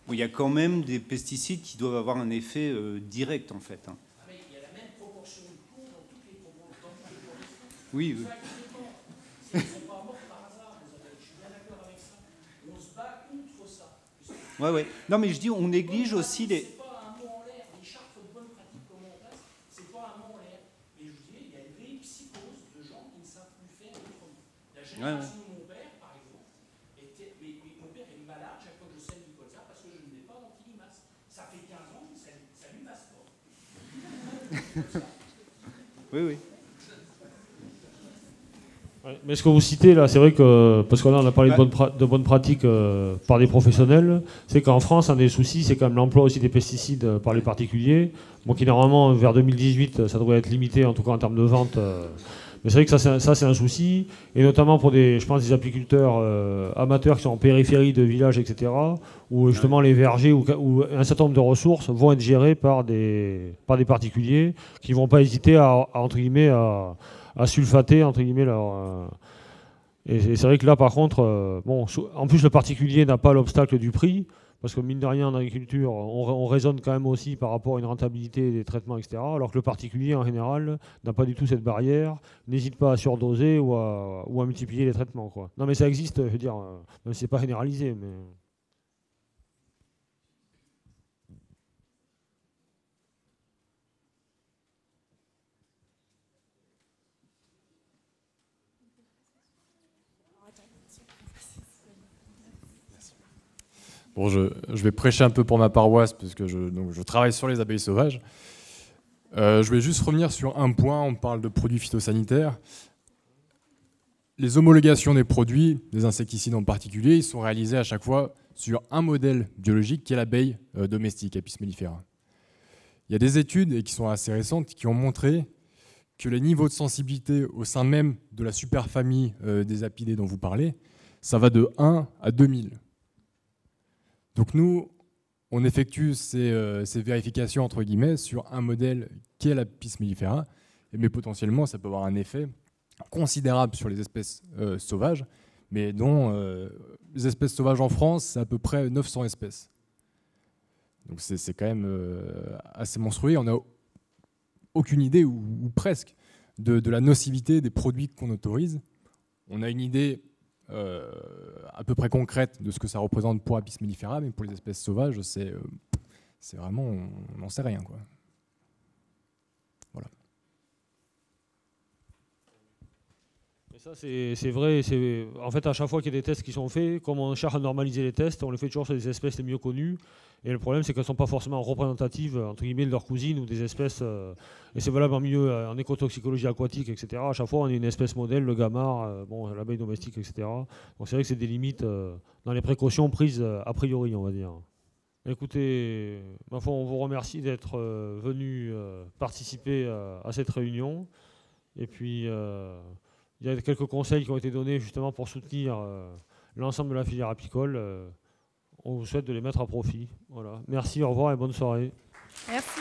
[SPEAKER 16] il y a quand même des pesticides qui doivent avoir un effet direct, en fait. Hein.
[SPEAKER 17] Ah, mais il y a la même proportion de cours dans toutes les proportions.
[SPEAKER 16] Oui, oui. Ouais, ouais. Non, mais je dis, on néglige aussi les...
[SPEAKER 17] C'est pas un mot en l'air. Les chartes de bonne pratique comme on passe, c'est pas un mot en l'air. Mais je vous dis, il y a une vraie psychose de gens qui ne savent plus faire autrement. La génération de mon père, par exemple, mon père est malade chaque fois que je sème du colza parce que je ne mets pas d'antilimace. Ça fait 15 ans, ça lui passe pas.
[SPEAKER 16] Oui, oui.
[SPEAKER 1] Ouais, mais ce que vous citez là, c'est vrai que, parce que là on a parlé de bonnes pratiques par des professionnels, c'est qu'en France, un des soucis, c'est quand même l'emploi aussi des pesticides par les particuliers, bon, qui normalement vers 2018, ça devrait être limité, en tout cas en termes de vente. Mais c'est vrai que ça c'est un souci, et notamment pour je pense des apiculteurs amateurs qui sont en périphérie de villages, etc., où justement les vergers ou un certain nombre de ressources vont être gérées par des particuliers qui ne vont pas hésiter entre guillemets, à sulfater, entre guillemets, et c'est vrai que là, par contre, bon, en plus, le particulier n'a pas l'obstacle du prix, parce que mine de rien, en agriculture, on raisonne quand même aussi par rapport à une rentabilité des traitements, etc., alors que le particulier, en général, n'a pas du tout cette barrière, n'hésite pas à surdoser ou à multiplier les traitements, quoi. Non, mais ça existe, je veux dire, même si c'est pas généralisé, mais...
[SPEAKER 20] Bon, je vais prêcher un peu pour ma paroisse, parce que je travaille sur les abeilles sauvages. Je vais juste revenir sur un point, on parle de produits phytosanitaires. Les homologations des produits, des insecticides en particulier, ils sont réalisés à chaque fois sur un modèle biologique qui est l'abeille domestique, Apis mellifera. Il y a des études, et qui sont assez récentes, qui ont montré que les niveaux de sensibilité au sein même de la superfamille des apidés dont vous parlez, ça va de 1 à 2000. Donc nous, on effectue ces vérifications entre guillemets sur un modèle qui est l'Apis mellifera, mais potentiellement ça peut avoir un effet considérable sur les espèces sauvages, mais dont les espèces sauvages en France, c'est à peu près 900 espèces. Donc c'est quand même assez monstrueux. On n'a aucune idée, ou presque, de la nocivité des produits qu'on autorise. On a une idée à peu près concrète de ce que ça représente pour Apis mellifera, mais pour les espèces sauvages, c'est vraiment, on n'en sait rien, quoi. Voilà.
[SPEAKER 1] Et ça, c'est vrai. En fait, à chaque fois qu'il y a des tests qui sont faits, comme on cherche à normaliser les tests, on les fait toujours sur des espèces les mieux connues. Et le problème, c'est qu'elles ne sont pas forcément représentatives, entre guillemets, de leurs cousines ou des espèces. Et c'est valable en milieu, en écotoxicologie aquatique, etc. À chaque fois, on a une espèce modèle, le gamard, l'abeille domestique, etc. Donc c'est vrai que c'est des limites dans les précautions prises a priori, on va dire. Écoutez, ma foi, on vous remercie d'être venu participer à cette réunion. Et puis, il y a quelques conseils qui ont été donnés justement pour soutenir l'ensemble de la filière apicole. On vous souhaite de les mettre à profit. Voilà. Merci, au revoir et bonne soirée.
[SPEAKER 6] Merci.